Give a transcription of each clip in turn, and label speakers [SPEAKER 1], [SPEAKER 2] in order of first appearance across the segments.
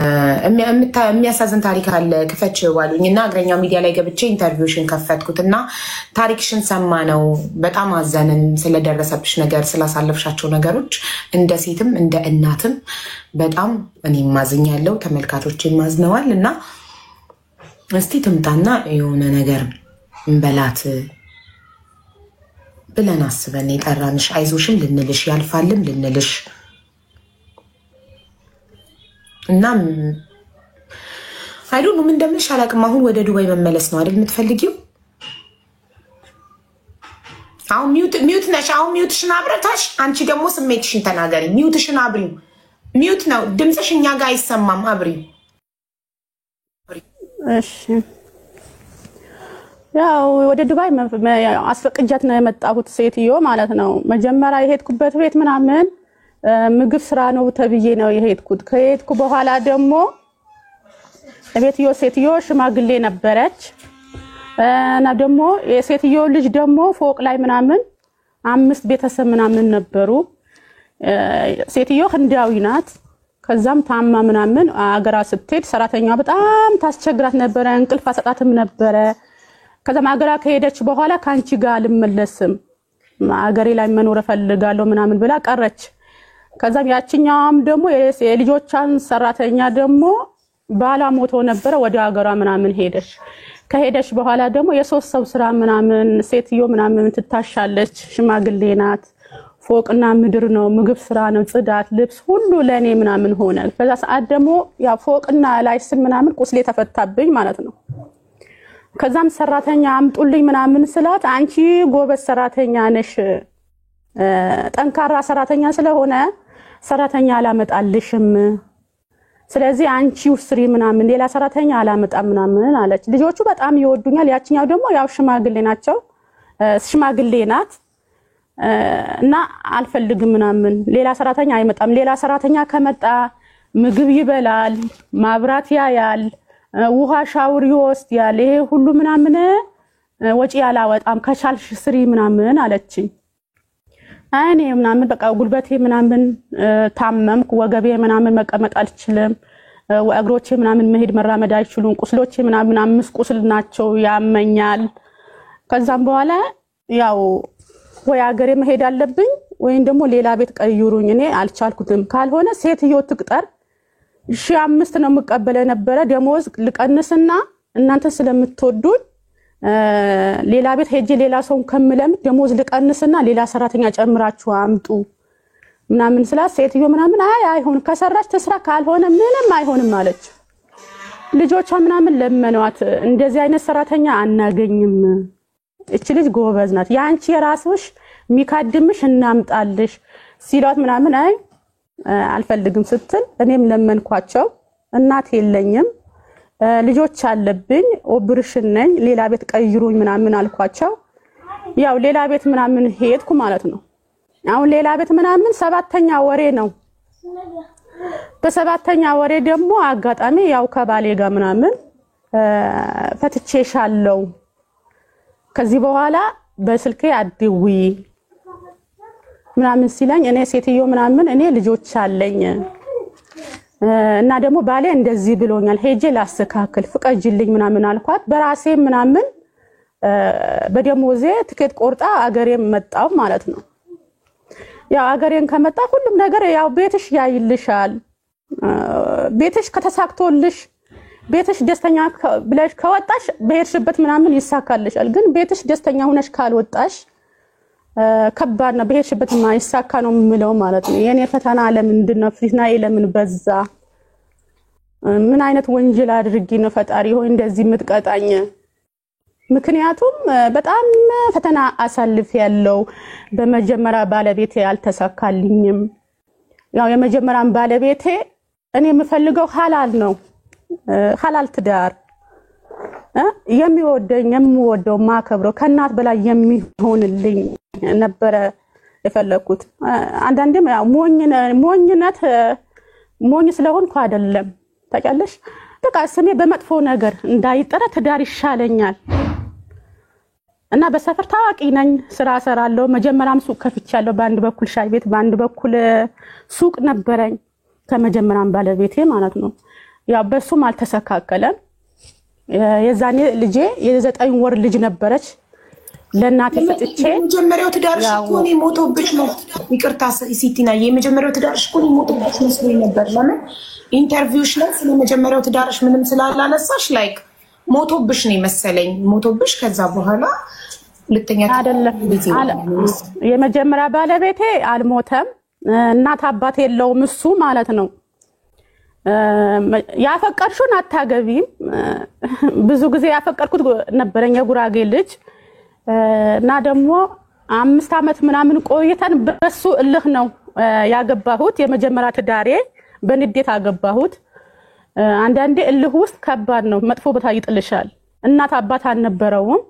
[SPEAKER 1] የሚያሳዝን ታሪክ አለ ክፈች ዋሉኝና እግረኛው ሚዲያ ላይ ገብቼ ኢንተርቪውሽን ከፈትኩትና ታሪክሽን ሰማነው በጣም አዘንን ስለደረሰብሽ ነገር ስላሳለፍሻቸው ነገሮች እንደ ሴትም እንደ እናትም በጣም እኔም ማዝኛለሁ ተመልካቾቼም ማዝነዋል እና እስቲ ትምጣና የሆነ ነገር እንበላት ብለን አስበን የጠራንሽ አይዞሽም ልንልሽ ያልፋልም ልንልሽ እና አይዶን ምን እንደምልሽ አላቅም አሁን ወደ ዱባይ መመለስ ነው አይደል የምትፈልጊው አሁን ሚውት ነሽ አሁን ሚውትሽን አብረታሽ አንቺ ደግሞ ስሜትሽን ተናገሪ ሚውትሽን አብሪው ሚውት ነው ድምጽሽ እኛ ጋር አይሰማም አብሪው
[SPEAKER 2] እሺ ያው ወደ ዱባይ አስፈቅጃት ነው የመጣሁት ሴትዮ ማለት ነው መጀመሪያ የሄድኩበት ቤት ምናምን ምግብ ስራ ነው ተብዬ ነው የሄድኩት ከሄድኩ በኋላ ደግሞ ሴትዮ ሽማግሌ ነበረች እና ደግሞ የሴትዮ ልጅ ደግሞ ፎቅ ላይ ምናምን 5 ቤተሰብ ምናምን ነበሩ ሴትዮ ህንዳዊ ናት ከዛም ታማ ምናምን አገራ ስትሄድ ሰራተኛ በጣም ታስቸግራት ነበር እንቅልፍ አሰጣትም ነበር ከዛም አገራ ከሄደች በኋላ ካንቺ ጋር ልመለስም አገሬ ላይ መኖር ፈልጋለሁ ምናምን ብላ ቀረች ከዛም ያቺኛውም ደግሞ የልጆቿን ሰራተኛ ደግሞ ባላ ሞቶ ነበር ወደ አገራ ምናምን ከሄደች በኋላ ደግሞ የሶስት ሰው ስራ ምናምን ሴትዮ ምናምን ትታሻለች ሽማግሌ ናት ፎቅና ምድር ነው ምግብ ስራ ነው ጽዳት ልብስ ሁሉ ለኔ ምናምን ሆነ ከዛ ሰዓት ደግሞ ያ ፎቅና ላይ ስም ምናምን ቁስሌ ተፈታብኝ ማለት ነው ከዛም ሰራተኛ አምጡልኝ ምናምን ስላት አንቺ ጎበዝ ሰራተኛ ነሽ ጠንካራ ሰራተኛ ስለሆነ ሰራተኛ አላመጣልሽም ስለዚህ አንቺ ውስሪ ምናምን ሌላ ሰራተኛ አላመጣም ምናምን አለች ልጆቹ በጣም ይወዱኛል ያቺኛው ደግሞ ያው ሽማግሌ ናት እና አልፈልግም ምናምን ሌላ ሰራተኛ አይመጣም ሌላ ሰራተኛ ከመጣ ምግብ ይበላል ማብራት ያያል ውሃ ሻውር ይወስዳል ይሄ ሁሉ ምናምን ወጪ ያላወጣም ከቻልሽ ስሪ ምናምን አለችኝ እኔ ምናምን በቃ ጉልበቴ ምናምን ታመምኩ ወገቤ ምናምን መቀመጥ አልችልም እግሮቼ ምናምን መሄድ መራመድ አይችሉም ቁስሎቼ ምናምን 5 ቁስል ናቸው ያመኛል ከዛም በኋላ ያው ወይ አገሬ መሄድ አለብኝ ወይ ደግሞ ሌላ ቤት ቀይሩኝ እኔ አልቻልኩትም ካልሆነ ሴትዮ ትቅጠር 5 ነው መቀበለ ነበር ደሞዝ ልቀንስና እናንተ ስለምትወዱኝ ሌላ ቤት ሄጄ ሌላ ሰው ከመለም ደሞዝ ልቀንስና ሌላ ሰራተኛ ጨምራችሁ አምጡ ምናምን ስላት ሴትዮ ምናምን አይሆን ከሰራች ተስራ ካልሆነ ምንም አይሆንም ማለች ልጆቿ ምናምን ለመኗት እንደዚህ አይነት ሰራተኛ አናገኝም እቺ ልጅ ጎበዝ ናት ያንቺ የራስሽ ሚካድምሽ እናምጣልሽ ሲሏት ምናምን አልፈልግም ስትል እኔም ለመንኳቸው እናት የለኝም ልጆች አለብኝ ኦፕሬሽን ነኝ ሌላ ቤት ቀይሩኝ ምናምን አልኳቸው ያው ሌላ ቤት ምናምን ሄድኩ ማለት ነው አሁን ሌላ ቤት ምናምን 7ኛ ወሬ ነው በ7ኛ ወሬ ደግሞ አጋጣሚ ያው ከባሌ ጋር ምናምን ፈትቼሻለሁ ከዚህ በኋላ በስልኬ አድዊ ምናምን ሲለኝ እኔ ሴትዮ ምናምን እኔ ልጆች አለኝ እና ደግሞ ባሌ እንደዚህ ብሎኛል ሄጄ ላስተካክል ፍቀጅልኝ ምናምን አልኳት በራሴ ምናምን በደሞዜ ትኬት ቆርጣ አገሬም መጣው ማለት ነው ያው አገሬን ከመጣ ሁሉም ነገር ያው ቤትሽ ያይልሻል ቤትሽ ከተሳክቶልሽ ቤትሽ ደስተኛ ብለሽ ከወጣሽ በሄድሽበት ምናምን ይሳካልሻል ግን ቤትሽ ደስተኛ ሆነሽ ካልወጣሽ ከባድ ነው በሄድሽበት ማይሳካ ነው ምለው ማለት ነው የኔ ፈተና ለምንድነው ፍሪናዬ ለምን በዛ ምን አይነት ወንጀል አድርጊ ነው ፈጣሪ ሆይ እንደዚህ ምትቀጣኝ ምክንያቱም በጣም ፈተና አሳልፍ ያለው በመጀመሪያ ባለቤቴ አልተሳካልኝም ያው የመጀመሪያም ባለቤቴ እኔ የምፈልገው ሐላል ነው ሐላል ትዳር የሚወደው ማከብረው ከናት በላይ የሚሆንልኝ ነበር የፈለኩት አንዳንዴም ያው ሞኝነት ሞኝ ስለሆንኩ አይደለም ታውቂያለሽ በቃ ስሜ በመጥፎ ነገር እንዳይጠራ ትዳር ይሻለኛል እና በሰፈር ታዋቂ ነኝ ስራ ሰራለሁ መጀመሪያም ሱቅ ከፍቻለሁ በአንድ በኩል ሻይ ቤት በአንድ በኩል ሱቅ ነበረኝ ከመጀመሪያም ባለቤቴ ማለት ነው ያው በሱም አልተሰካከለም። የዛኔ ልጄ የ9 ወር ልጅ ነበረች ለእናቴ ሰጥቼ
[SPEAKER 1] የመጀመሪያው ትዳርሽ እኮ ነው ሞቶብሽ ነው። ይቅርታ ሲቲና የመጀመሪያው ትዳርሽ እኮ ነው ሞቶብሽ መስሎኝ ነበር። ለምን ኢንተርቪውሽ ላይ ስለ መጀመሪያው ትዳርሽ ምንም ስላላነሳሽ ላይክ ሞቶብሽ ነው መሰለኝ። ሞቶብሽ ከዛ በኋላ ሁለተኛ
[SPEAKER 2] አይደለም የመጀመሪያ ባለቤቴ አልሞተም። እናት አባት የለውም እሱ ማለት ነው። ያፈቀርሽውን አታገቢም። ብዙ ጊዜ ያፈቀርኩት ነበረኛ ጉራጌ ልጅ እና ደግሞ 5 አመት ምናምን ቆይተን በሱ እልህ ነው ያገባሁት። የመጀመሪያ ትዳሬ በንዴት አገባሁት። አንዳንዴ እልህ ውስጥ ከባድ ነው፣ መጥፎ ቦታ ይጥልሻል። እናት አባት አልነበረውም።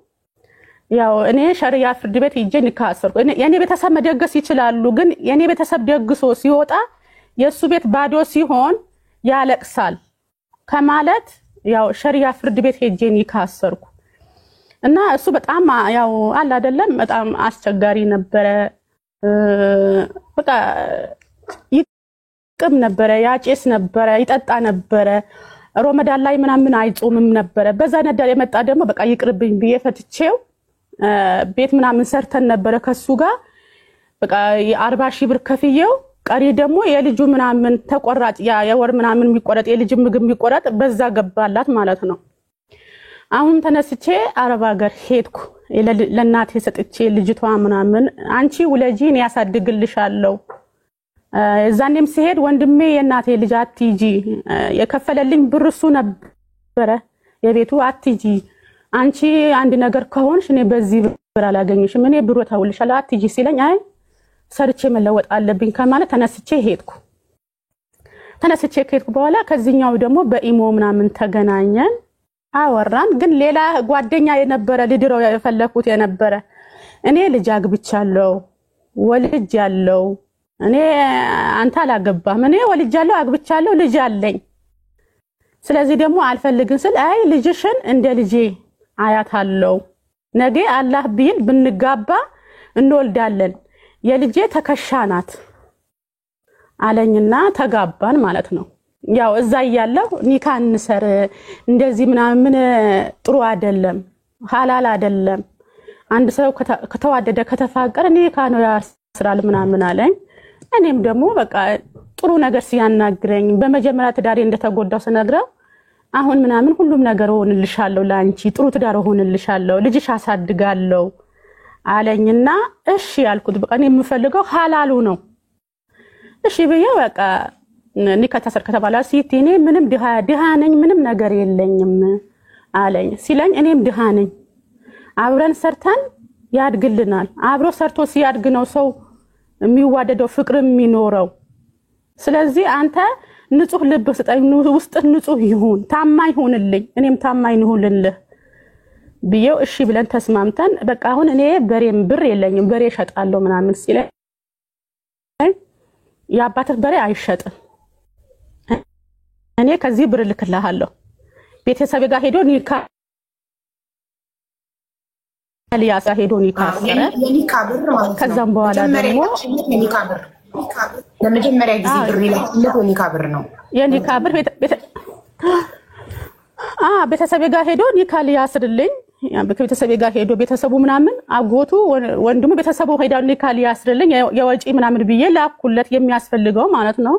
[SPEAKER 2] ያው እኔ ሸሪያ ፍርድ ቤት ሄጄ ኒካህ አሰርኩ። የኔ ቤተሰብ መደገስ ይችላሉ፣ ግን የኔ ቤተሰብ ደግሶ ሲወጣ የሱ ቤት ባዶ ሲሆን ያለቅሳል ከማለት ያው ሸሪያ ፍርድ ቤት ሄጄ ኒካህ አሰርኩ። እና እሱ በጣም ያው አለ አይደለም በጣም አስቸጋሪ ነበረ። በቃ ይቅም ነበረ፣ ያጨስ ነበረ፣ ይጠጣ ነበረ። ሮመዳን ላይ ምናምን አይጾምም ነበረ። በዛ ነበር የመጣ ደግሞ በቃ ይቅርብኝ ብዬ ፈትቼው ቤት ምናምን ሰርተን ነበረ ከሱ ጋር በቃ የ40,000 ብር ከፍዬው ቀሪ ደግሞ የልጁ ምናምን ተቆራጭ የወር ምናምን የሚቆረጥ የልጅ ምግብ የሚቆረጥ በዛ ገባላት ማለት ነው። አሁን ተነስቼ አረብ ሀገር ሄድኩ። ለእናቴ ሰጥቼ ልጅቷ ምናምን አንቺ ውለጂን ያሳድግልሻለሁ። እዛኔም ሲሄድ ወንድሜ የእናቴ ልጅ አትጂ የከፈለልኝ ብር እሱ ነበረ የቤቱ አትጂ አንቺ አንድ ነገር ከሆንሽ እኔ በዚህ ብር አላገኝሽም እኔ ብሩ ታውልሻለሁ አትጂ ሲለኝ አይ ሰርቼ መለወጥ አለብኝ ከማለት ተነስቼ ሄድኩ። ተነስቼ ከሄድኩ በኋላ ከዚህኛው ደግሞ በኢሞ ምናምን ተገናኘን አወራን። ግን ሌላ ጓደኛ የነበረ ልድረው የፈለኩት የነበረ እኔ ልጅ አግብቻለሁ ወልጃለሁ እኔ አንተ አላገባም እኔ ወልጃለሁ አግብቻለሁ ልጅ አለኝ ስለዚህ ደግሞ አልፈልግም ስል አይ ልጅሽን እንደ ልጄ አያታለሁ ነገ አላህ ቢል ብንጋባ እንወልዳለን የልጄ ተከሻናት አለኝና ተጋባን ማለት ነው። ያው እዛ ያለው ኒካህ እንሰር እንደዚህ ምናምን ጥሩ አይደለም ሐላል አይደለም አንድ ሰው ከተዋደደ ከተፋቀረ ኒካህ ነው ያስራል ምናምን አለኝ። እኔም ደግሞ በቃ ጥሩ ነገር ሲያናግረኝ በመጀመሪያ ትዳሬ እንደተጎዳው ስነግረው አሁን ምናምን ሁሉም ነገር ሆንልሻለሁ ላንቺ ጥሩ ትዳር ሆንልሻለሁ ልጅሽ አሳድጋለሁ አለኝና እሺ ያልኩት በቃ እኔ የምፈልገው ሐላሉ ነው። እሺ በያ በቃ ኒካህ ተሰር ከተባለ ሲቲኔ ምንም ድሃ ነኝ ምንም ነገር የለኝም አለኝ። ሲለኝ እኔም ድሃ ነኝ አብረን ሰርተን ያድግልናል አብሮ ሰርቶ ሲያድግ ነው ሰው የሚዋደደው ፍቅር የሚኖረው። ስለዚህ አንተ ንጹህ ልብ ስጠኝ ውስጥ ንጹህ ይሁን ታማኝ ሁንልኝ እኔም ታማኝ ሁንልህ ብዬው እሺ ብለን ተስማምተን በቃ አሁን እኔ በሬም ብር የለኝም በሬ ሸጣለሁ ምናምን ሲለኝ ያባትህ በሬ አይሸጥም እኔ ከዚህ ብር ልክልሃለሁ ቤተሰብ ጋር ሄዶ ኒካህ ሊያሳ ሄዶ ኒካህ አሰረ
[SPEAKER 1] የኒካህ ብር ማለት
[SPEAKER 2] ከዛም በኋላ ደግሞ
[SPEAKER 1] የኒካህ ብር ለመጀመሪያ ጊዜ ብር ይላል የኒካህ ብር ነው
[SPEAKER 2] የኒካህ ብር ቤተሰብ ጋር ሄዶ ኒካህ ሊያስርልኝ ቤተሰብ ጋር ሄዶ ቤተሰቡ ምናምን አጎቱ ወንድሙ ቤተሰቡ ሄዳው ኒካህ ሊያስርልኝ የወጪ ምናምን ብዬ ላኩለት የሚያስፈልገው ማለት ነው።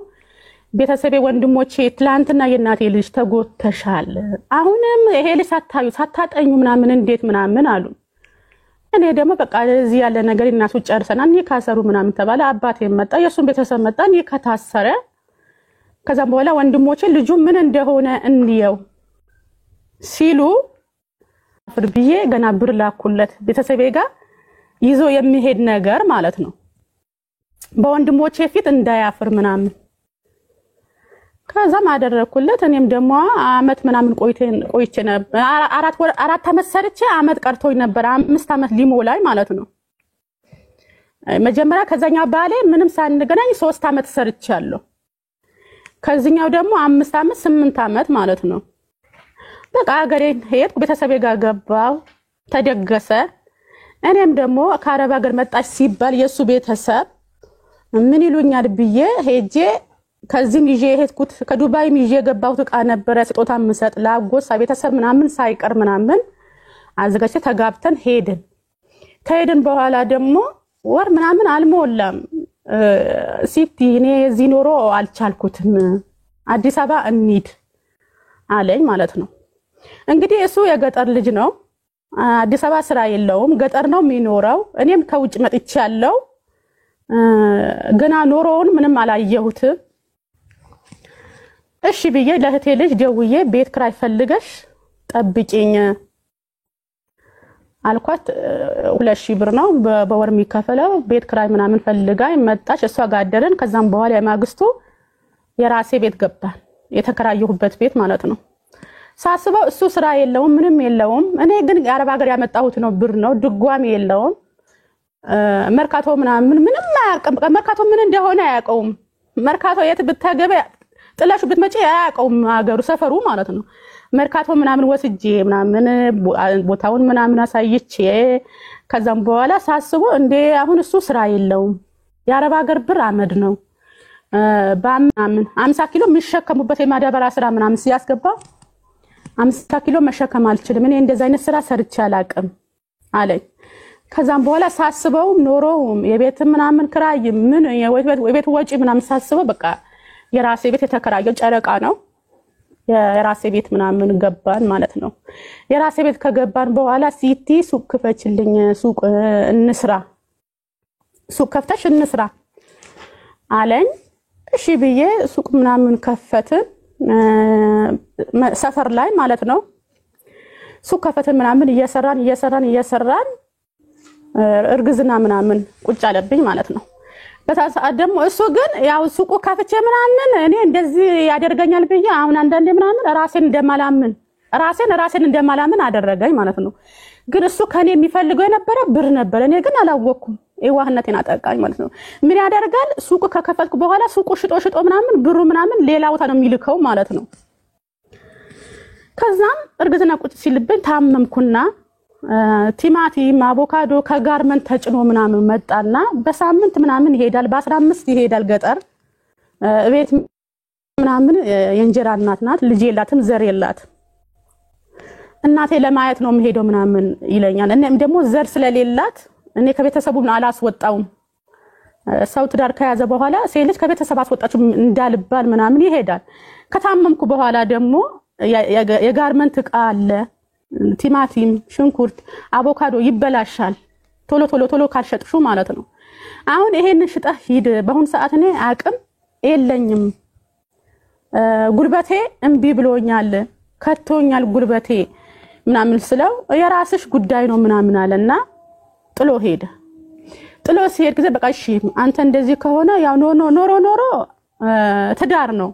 [SPEAKER 2] ቤተሰቤ ወንድሞቼ ትላንትና የእናቴ ልጅ ተጎተሻል አሁንም ይሄ ልጅ ሳታጠኙ ምናምን እንዴት ምናምን አሉ። እኔ ደግሞ በቃ እዚህ ያለ ነገር እናሱ ጨርሰናል ኒካህ ሰሩ ምናምን ተባለ። አባቴ መጣ የሱን ቤተሰብ መጣ ኒካህ ታሰረ። ከዛም በኋላ ወንድሞቼ ልጁ ምን እንደሆነ እንየው ሲሉ ፍር ብዬ ገና ብር ላኩለት ቤተሰቤ ጋር ይዞ የሚሄድ ነገር ማለት ነው በወንድሞቼ ፊት እንዳያፍር ምናምን ከዛም አደረኩለት። እኔም ደግሞ አመት ምናምን ቆይቼ ነበር 4 አመት ሰርቼ አመት ቀርቶኝ ነበር 5 አመት ሊሞላኝ ማለት ነው። መጀመሪያ ከዛኛው ባሌ ምንም ሳንገናኝ 3 አመት ሰርቻለሁ ከዚህኛው ደግሞ 5 አመት 8 አመት ማለት ነው። በቃ ሀገሬን ሄድኩ ቤተሰቤ ጋር ገባው ተደገሰ። እኔም ደግሞ ከአረብ ሀገር መጣች ሲባል የሱ ቤተሰብ ምን ይሉኛል ብዬ ሄጄ ከዚህም ይዤ ሄድኩት ከዱባይም ይዤ የገባሁት ዕቃ ነበረ ስጦታ ምሰጥ ለአጎሳ ቤተሰብ ምናምን ሳይቀር ምናምን አዘጋጅተ ተጋብተን ሄድን። ከሄድን በኋላ ደግሞ ወር ምናምን አልሞላም ሲቲ እኔ እዚህ ኖሮ አልቻልኩትም አዲስ አበባ እንሂድ አለኝ ማለት ነው። እንግዲህ እሱ የገጠር ልጅ ነው። አዲስ አበባ ስራ የለውም ገጠር ነው የሚኖረው። እኔም ከውጭ መጥቼ ያለው ገና ኖሮውን ምንም አላየሁትም። እሺ ብዬ ለህቴ ልጅ ደውዬ ቤት ክራይ ፈልገሽ ጠብቂኝ አልኳት። 2000 ብር ነው በወር የሚከፈለው ቤት ክራይ ምናምን ፈልጋኝ መጣች። እሷ ጋር አደረን። ከዛም በኋላ የማግስቱ የራሴ ቤት ገባን የተከራየሁበት ቤት ማለት ነው። ሳስበው እሱ ስራ የለውም ምንም የለውም። እኔ ግን የአረብ ሀገር ያመጣሁት ነው ብር ነው ድጓሚ የለውም። መርካቶ ምናምን ምንም አያውቅም። መርካቶ ምን እንደሆነ አያውቀውም። መርካቶ የት ብታገበ ጥላሹ ብትመጪ አያውቀውም ሀገሩ ሰፈሩ ማለት ነው። መርካቶ ምናምን ወስጄ ምናምን ቦታውን ምናምን አሳይቼ ከዛም በኋላ ሳስበው እንዴ አሁን እሱ ስራ የለውም የአረብ ሀገር ብር አመድ ነው በአምናምን 50 ኪሎ የሚሸከሙበት የማዳበራ ስራ ምናምን ሲያስገባ 50 ኪሎ መሸከም አልችልም እኔ እንደዛ አይነት ስራ ሰርቼ አላቅም አለኝ። ከዛም በኋላ ሳስበው ኖሮ የቤት ምናምን ክራይ ምን የቤት ወጪ ምናምን ሳስበው በቃ የራሴ ቤት የተከራየው ጨረቃ ነው። የራሴ ቤት ምናምን ገባን ማለት ነው። የራሴ ቤት ከገባን በኋላ ሲቲ ሱቅ ክፈችልኝ ሱቅ እንስራ ሱቅ ከፍተሽ እንስራ አለኝ። እሺ ብዬ ሱቅ ምናምን ከፈትን ሰፈር ላይ ማለት ነው። ሱቅ ከፈትን ምናምን እየሰራን እርግዝና ምናምን ቁጭ አለብኝ ማለት ነው። በታሰዓት ደግሞ እሱ ግን ያው ሱቁ ከፍቼ ምናምን እኔ እንደዚህ ያደርገኛል ብዬ አሁን አንዳንዴ ምናምን ራሴን እንደማላምን አደረገኝ ማለት ነው። ግን እሱ ከኔ የሚፈልገው የነበረ ብር ነበር። እኔ ግን አላወኩም። የዋህነቴን አጠቃኝ ማለት ነው። ምን ያደርጋል ሱቁ ከከፈትኩ በኋላ ሱቁ ሽጦ ምናምን ብሩ ምናምን ሌላ ቦታ ነው የሚልከው ማለት ነው። ከዛም እርግዝና ቁጭ ሲልብኝ ታመምኩና ቲማቲም አቮካዶ ከጋርመንት ተጭኖ ምናምን መጣና በሳምንት ምናምን ይሄዳል በ15 ይሄዳል ገጠር ቤት ምናምን የእንጀራ እናት ናት ልጅ የላትም ዘር የላት እናቴ ለማየት ነው የምሄደው ምናምን ይለኛል። እኔም ደግሞ ዘር ስለሌላት እኔ ከቤተሰቡን አላስወጣውም። ሰው ትዳር ከያዘ በኋላ ሴልጅ ከቤተሰብ አስወጣችሁ እንዳልባል ምናምን ይሄዳል። ከታመምኩ በኋላ ደግሞ የጋርመንት ዕቃ አለ ቲማቲም ሽንኩርት አቮካዶ ይበላሻል ቶሎ ካልሸጥሹ ማለት ነው። አሁን ይሄንን ሽጠህ ሂድ በአሁን ሰዓት እኔ አቅም የለኝም ጉልበቴ እምቢ ብሎኛል ከቶኛል ጉልበቴ ምናምን ስለው የራስሽ ጉዳይ ነው ምናምን አለና ጥሎ ሲሄድ ጊዜ በቃ እሺ አንተ እንደዚህ ከሆነ ያው ኖሮ ትዳር ነው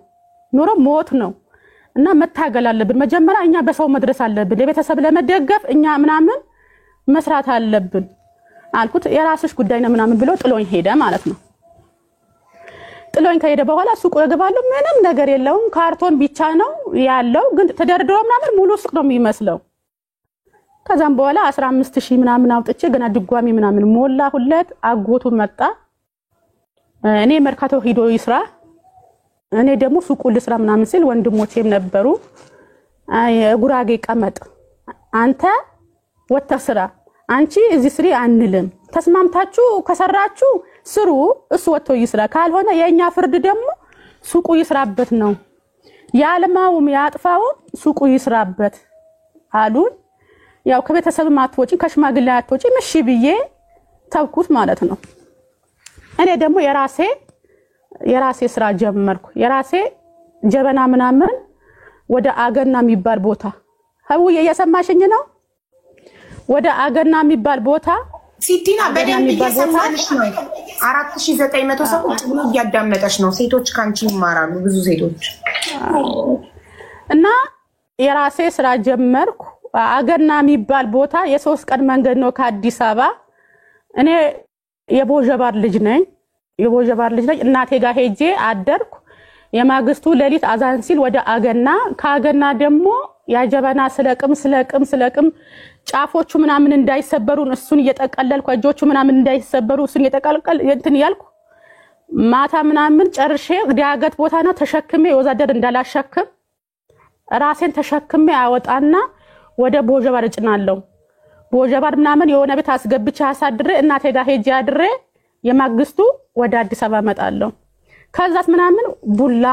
[SPEAKER 2] ኖሮ ሞት ነው እና መታገል አለብን። መጀመሪያ እኛ በሰው መድረስ አለብን ለቤተሰብ ለመደገፍ እኛ ምናምን መስራት አለብን አልኩት። የራስሽ ጉዳይ ነው ምናምን ብሎ ጥሎኝ ሄደ ማለት ነው። ጥሎኝ ከሄደ በኋላ ሱቁ እገባለሁ ምንም ነገር የለውም ካርቶን ብቻ ነው ያለው ግን ተደርድሮ ምናምን ሙሉ ሱቅ ነው የሚመስለው። ከዛም በኋላ 15000 ምናምን አውጥቼ ገና ድጓሚ ምናምን ሞላሁለት። አጎቱ መጣ እኔ መርካቶ ሄዶ ይስራ እኔ ደግሞ ሱቁ ልስራ ምናምን ሲል ወንድሞቼም ነበሩ። ጉራጌ ቀመጥ አንተ ወጥተህ ስራ አንቺ እዚህ ስሪ አንልም ተስማምታችሁ ከሰራችሁ ስሩ እሱ ወጥቶ ይስራ ካልሆነ የኛ ፍርድ ደግሞ ሱቁ ይስራበት ነው ያለማውም ያጥፋው ሱቁ ይስራበት አሉን። ያው ከቤተሰብ ማጥፎጪ ከሽማግሌ አጥፎጪ ምሽ ብዬ ተውኩት ማለት ነው። እኔ ደግሞ የራሴ ስራ ጀመርኩ። የራሴ ጀበና ምናምን ወደ አገና የሚባል ቦታ ሀውዬ እየሰማሽኝ ነው? ወደ አገና የሚባል ቦታ
[SPEAKER 1] ሲቲና በደንብ እየሰማሽ ነው። 4900 ሰው ቁጭ ብሎ እያዳመጠሽ ነው። ሴቶች ካንቺ ይማራሉ ብዙ ሴቶች
[SPEAKER 2] እና የራሴ ስራ ጀመርኩ። አገና የሚባል ቦታ የ3 ቀን መንገድ ነው ከአዲስ አበባ። እኔ የቦጀባር ልጅ ነኝ እናቴ ጋር ሄጄ አደርኩ። የማግስቱ ሌሊት አዛን ሲል ወደ አገና ካገና ደግሞ ያጀበና ስለቅም ጫፎቹ ምናምን እንዳይሰበሩ እሱን እየተቀለልኩ እጆቹ ምናምን እንዳይሰበሩ እሱን እየተቀልቀል እንትን ያልኩ ማታ ምናምን ጨርሼ ዲያገት ቦታ ነው ተሸክሜ ወዛደር እንዳላሸክም ራሴን ተሸክሜ አወጣና ወደ ቦጀባር ጭናለሁ ቦጀባር ምናምን የሆነ ቤት አስገብቼ አሳድሬ እናቴ ጋር ሄጄ አድሬ የማግስቱ ወደ አዲስ አበባ መጣለሁ ከዛስ ምናምን ቡላ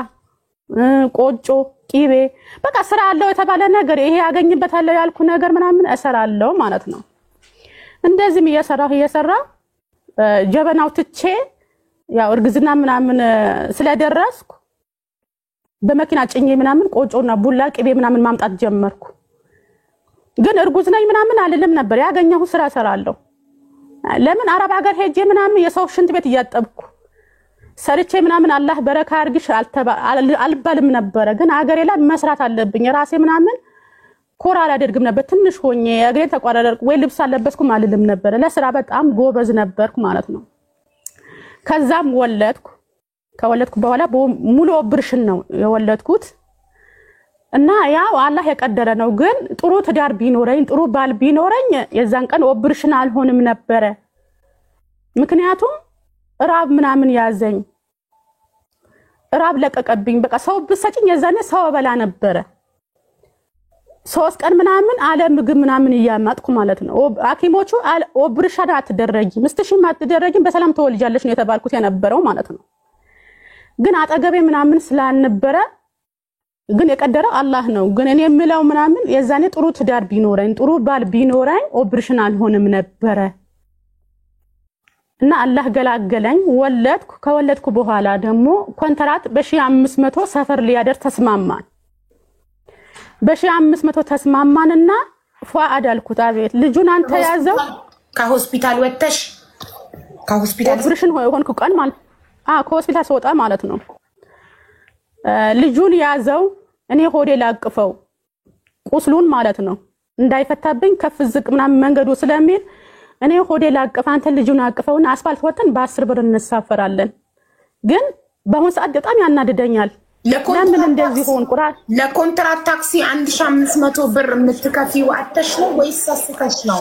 [SPEAKER 2] ቆጮ ቂቤ በቃ ስራ አለው የተባለ ነገር ይሄ ያገኝበታል ያልኩ ነገር ምናምን እሰራለሁ ማለት ነው እንደዚህም እየሰራ ጀበናው ትቼ ያው እርግዝና ምናምን ስለደረስኩ በመኪና ጭኜ ምናምን ቆጮና ቡላ ቂቤ ምናምን ማምጣት ጀመርኩ ግን እርጉዝ ነኝ ምናምን አልልም ነበር ያገኘው ስራ ሰራለሁ ለምን አረብ ሀገር ሄጄ ምናምን የሰው ሽንት ቤት እያጠብኩ ሰርቼ ምናምን አላህ በረካ አርግሽ አልባልም ነበር ግን ሀገሬ ላይ መስራት አለብኝ ራሴ ምናምን ኮራ አላደርግም ነበር ትንሽ ሆኜ እግሬን ተቋረጠ ወይ ልብስ አለበስኩም አልልም ነበር ለስራ በጣም ጎበዝ ነበርኩ ማለት ነው ከዛም ከወለድኩ በኋላ ሙሉ ኦፕሬሽን ነው የወለድኩት እና ያው አላህ የቀደረ ነው ግን ጥሩ ትዳር ቢኖረኝ ጥሩ ባል ቢኖረኝ የዛን ቀን ኦፕሬሽን አልሆንም ነበር ምክንያቱም ራብ ምናምን ያዘኝ ራብ ለቀቀብኝ በቃ ሰው ብሰጭኝ የዛኔ ሰው በላ ነበር 3 ቀን ምናምን አለ ምግብ ምናምን ያማጥኩ ማለት ነው አኪሞቹ ኦፕሬሽን አትደረጊ ምስትሽም አትደረጊ በሰላም ተወልጃለሽ ነው የተባልኩት የነበረው ማለት ነው ግን አጠገቤ ምናምን ስላልነበረ ግን የቀደረው አላህ ነው ግን እኔ የምለው ምናምን የዛኔ ጥሩ ትዳር ቢኖረኝ ጥሩ ባል ቢኖረኝ ኦፕሬሽን አልሆንም ነበር እና አላህ ገላገለኝ ከወለድኩ በኋላ ደግሞ ኮንትራት በ1500 ሰፈር ሊያደር ተስማማን በ1500 ተስማማንና ፏአድ አልኩት አቤት ልጁን አንተ ያዘው
[SPEAKER 1] ከሆስፒታል ወጥተሽ ከሆስፒታል
[SPEAKER 2] ኦፕሬሽን ሆንኩ ቀን ማለት ከሆስፒታል ስወጣ ማለት ነው ልጁን ያዘው እኔ ሆዴ ላቅፈው ቁስሉን ማለት ነው እንዳይፈታብኝ ከፍ ዝቅ ምናምን መንገዱ ስለሚል እኔ ሆዴ ላቅፍ አንተ ልጁን አቅፈውና አስፋልት ወጥተን በ10 ብር እንሳፈራለን ግን በአሁን ሰዓት በጣም ያናድደኛል ለምን እንደዚህ ሆን ቁራን
[SPEAKER 1] ለኮንትራት ታክሲ 1500 ብር የምትከፊው አጥተሽ ነው ወይስ ሰስከሽ ነው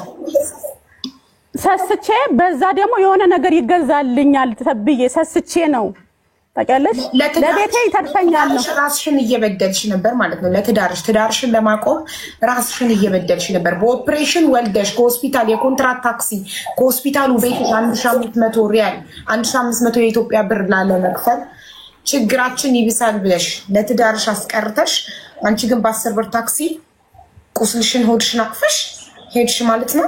[SPEAKER 2] ሰስቼ በዛ ደግሞ የሆነ ነገር ይገዛልኛል ተብዬ ሰስቼ ነው ታውቂያለሽ ለቤቴ ይተርፈኛል ነው
[SPEAKER 1] ራስሽን እየበደልሽ ነበር ማለት ነው ትዳርሽን ለማቆም ራስሽን እየበደልሽ ነበር በኦፕሬሽን ወልደሽ ከሆስፒታል የኮንትራት ታክሲ ከሆስፒታሉ ቤት 1500 ሪያል 1500 የኢትዮጵያ ብር ላለመክፈል ችግራችን ይብሳል ብለሽ ለትዳርሽ አስቀርተሽ አንቺ ግን በ10 ብር ታክሲ ቁስልሽን ሆድሽን አቅፈሽ ሄድሽ ማለት ነው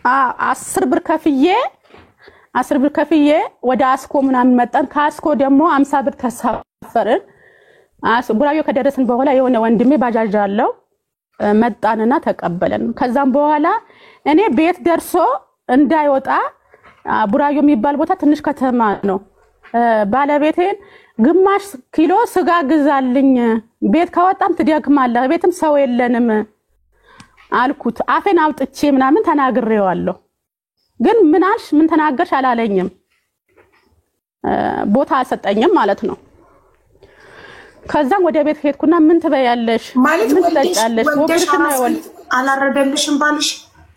[SPEAKER 2] 10 ብር ከፍዬ ወደ አስኮ ምናምን መጣን ከአስኮ ደግሞ 50 ብር ተሳፈርን ቡራዮ ከደረስን በኋላ የሆነ ወንድሜ ባጃጅ አለው መጣንና ተቀበለን ከዛም በኋላ እኔ ቤት ደርሶ እንዳይወጣ ቡራዮ የሚባል ቦታ ትንሽ ከተማ ነው ባለቤቴን ግማሽ ኪሎ ስጋ ግዛልኝ ቤት ከወጣም ትደክማለህ ቤትም ሰው የለንም አልኩት አፌን አውጥቼ ምናምን ተናግሬዋለሁ ግን ምን ተናገርሽ አላለኝም ቦታ አልሰጠኝም ማለት ነው ከዛም ወደ ቤት ሄድኩና ምን ትበያለሽ ምን ትጠጫለሽ ወብሽና ይወል
[SPEAKER 1] አላረደልሽም ባልሽ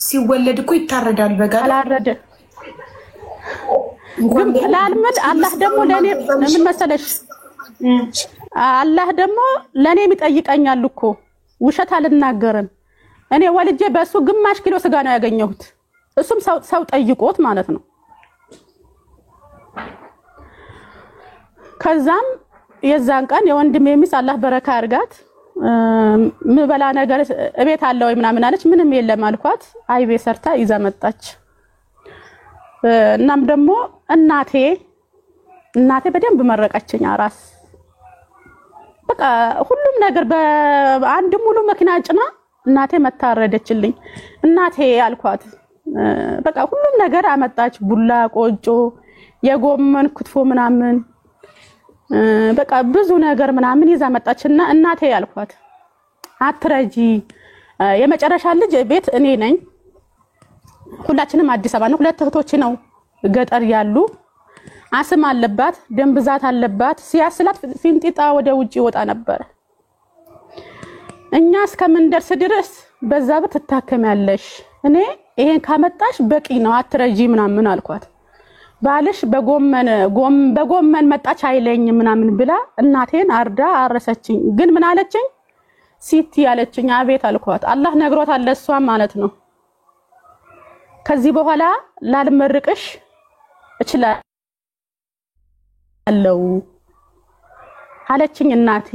[SPEAKER 1] ሲወለድ እኮ ይታረዳል በጋ
[SPEAKER 2] አላረደ ግን ላልመድ አላህ ደግሞ ለኔ ምን መሰለሽ አላህ ደግሞ ለኔ የሚጠይቀኛል እኮ ውሸት አልናገርም እኔ ወልጄ በሱ ግማሽ ኪሎ ስጋ ነው ያገኘሁት እሱም ሰው ጠይቆት ማለት ነው ከዛም የዛን ቀን የወንድሜ ሚስ አላህ በረካ አርጋት ምበላ ነገር እቤት አለ ወይ ምናምን አለች ምንም የለም አልኳት አይቤ ሰርታ ይዛ መጣች እናም ደግሞ እናቴ በደንብ መረቀችኝ አራስ በቃ ሁሉም ነገር በአንድ ሙሉ መኪና ጭና እናቴ መታረደችልኝ እናቴ አልኳት በቃ ሁሉም ነገር አመጣች ቡላ ቆጮ የጎመን ክትፎ ምናምን በቃ ብዙ ነገር ምናምን ይዛ መጣችና እናቴ ያልኳት አትረጂ የመጨረሻ ልጅ ቤት እኔ ነኝ ሁላችንም አዲስ አበባ ነው ሁለት እህቶች ነው ገጠር ያሉ አስም አለባት ደም ብዛት አለባት ሲያስላት ፊንጢጣ ወደ ውጪ ወጣ ነበር እኛ እስከምን ደርስ ድረስ በዛ ብትታከሚያለሽ እኔ ይሄን ካመጣሽ በቂ ነው አትረጂ ምናምን አልኳት ባልሽ በጎመን መጣች አይለኝ ምናምን ብላ እናቴን አርዳ አረሰችኝ ግን ምን አለችኝ ሲቲ ያለችኝ አቤት አልኳት አላህ ነግሮታል ለሷ ማለት ነው ከዚህ በኋላ ላልመርቅሽ እችላለሁ አለችኝ እናቴ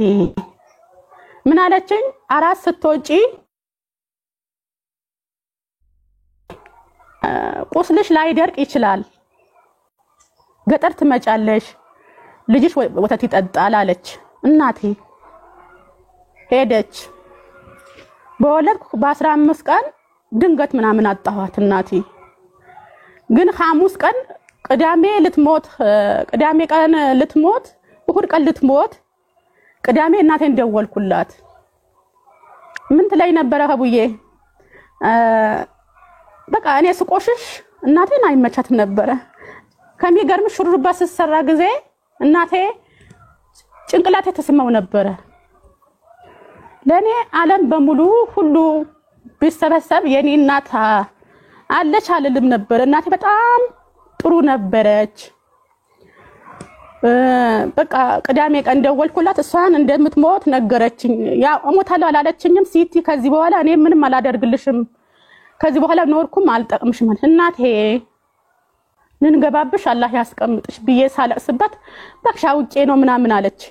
[SPEAKER 2] ምን አለችኝ አራስ ስትወጪ ቁስልሽ ላይ ደርቅ ይችላል ገጠር ትመጫለሽ ልጅሽ ወተት ይጠጣል አለች እናቴ ሄደች በወለድኩ በ15 ቀን ድንገት ምናምን አጣኋት እናቴ ግን ሐሙስ ቀን ቅዳሜ ቀን ልትሞት እሁድ ቀን ልትሞት ቅዳሜ እናቴን ደወልኩላት ምን ትለይ ነበር ሀቡዬ በቃ እኔ ስቆሽሽ እናቴን አይመቻት ነበር ከሚገርም ሹሩባ ሲሰራ ጊዜ እናቴ ጭንቅላቴ ተሰማው ነበር ለኔ ዓለም በሙሉ ሁሉ ቢሰበሰብ የኔ እናት አለች አልልም ነበር እናቴ በጣም ጥሩ ነበረች በቃ ቅዳሜ ቀን ደወልኩላት እሷን እንደምትሞት ነገረችኝ ያ እሞታለሁ አላለችኝም ሲቲ ከዚህ በኋላ እኔ ምንም አላደርግልሽም ከዚህ በኋላ ኖርኩም አልጠቅምሽም እናቴ ንንገባብሽ አላህ ያስቀምጥሽ ብዬ ሳለቅስበት በክሻ ውጪ ነው ምናምን አለች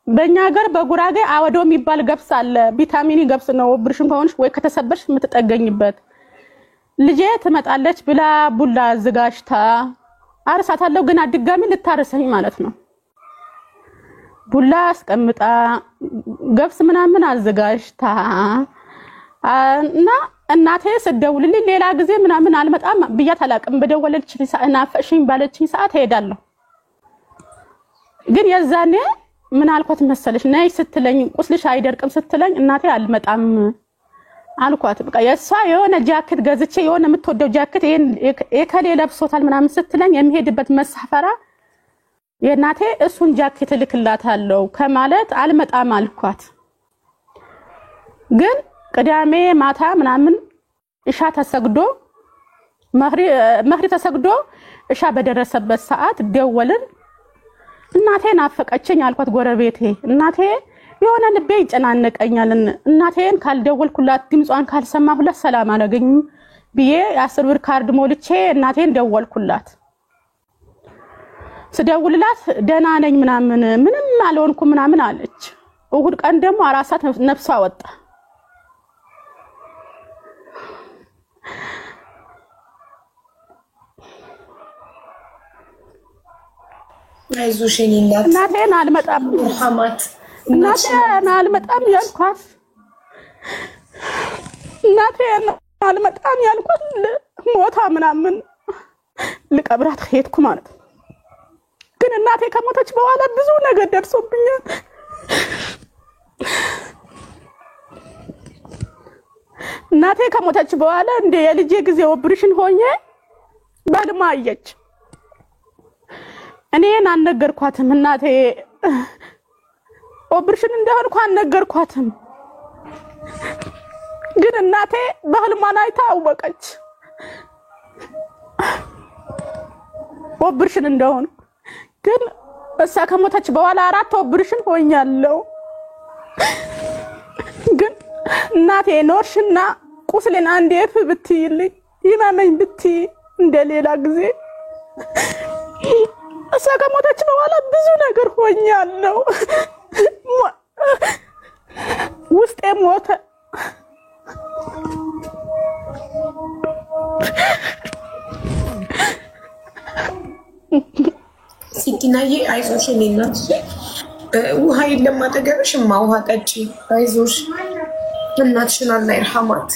[SPEAKER 2] በእኛ ሀገር በጉራጌ አወዶ የሚባል ገብስ አለ ቪታሚን ገብስ ነው ብርሽን ከሆነሽ ወይ ከተሰበርሽ የምትጠገኝበት ልጄ ትመጣለች ብላ ቡላ አዘጋጅታ አርሳታለሁ ግን አድጋሚ ልታረሰኝ ማለት ነው ቡላ አስቀምጣ ገብስ ምናምን አዘጋጅታ እና እናቴ ስደውልልኝ ሌላ ጊዜ ምናምን አልመጣም ብያት አላቅም በደወለች ናፈሽኝ ባለችኝ ሰዓት ሄዳለሁ ግን የዛኔ ምን አልኳት መሰለሽ ነይ ስትለኝ ቁስልሽ አይደርቅም ስትለኝ እናቴ አልመጣም አልኳት በቃ የሷ የሆነ ጃኬት ገዝቼ የሆነ የምትወደው ጃኬት የከሌ ለብሶታል ምናምን ስትለኝ የሚሄድበት መሳፈራ የናቴ እሱን ጃኬት ልክላታለሁ ከማለት አልመጣም አልኳት ግን ቅዳሜ ማታ ምናምን እሻ ተሰግዶ መህሪ ተሰግዶ እሻ በደረሰበት ሰዓት ደወልን እናቴ ናፈቀችኝ አልኳት ጎረቤቴ እናቴ የሆነ ልቤ ይጨናነቀኛል እናቴን ካልደወልኩላት ድምጿን ካልሰማሁላት ሰላም አላገኝም ብዬ 10 ብር ካርድ ሞልቼ እናቴን ደወልኩላት ስደውልላት ደና ነኝ ምንም አልሆንኩም ምናምን አለች እሁድ ቀን ደግሞ አራሳት ነፍሷ ወጣ
[SPEAKER 1] አይዞሽኝ
[SPEAKER 2] እናቴን አልመጣም
[SPEAKER 1] ረህማት
[SPEAKER 2] እናቴን አልመጣም ያልኳት እናቴን አልመጣም ያልኳት ሞታ ምናምን ልቀብራት ሄድኩ ማለት ግን እናቴ ከሞተች በኋላ ብዙ ነገር ደርሶብኛል እናቴ ከሞተች በኋላ እንደ የልጄ ጊዜ ኦፕሬሽን ሆኜ ባልማየች እኔን አልነገርኳትም እናቴ ኦፕሬሽን እንደሆንኩ አልነገርኳትም ግን እናቴ በህልሟ ታወቀች ኦፕሬሽን እንደሆነ ግን እሷ ከሞተች በኋላ 4 ኦፕሬሽን ሆኛለሁ ግን እናቴ ኖርሽና ቁስሌን አንዴ ብትይልኝ ይማመኝ ብትይ እንደሌላ ጊዜ እሷ ከሞተች በኋላ ብዙ ነገር ሆኛለሁ ውስጤ ሞተ
[SPEAKER 1] ሲቲናዬ አይዞሽ እናት ውሃ የለም አጠገብሽ ውሃ ጠጪ አይዞሽ እናትሽን አላህ ይርሐማት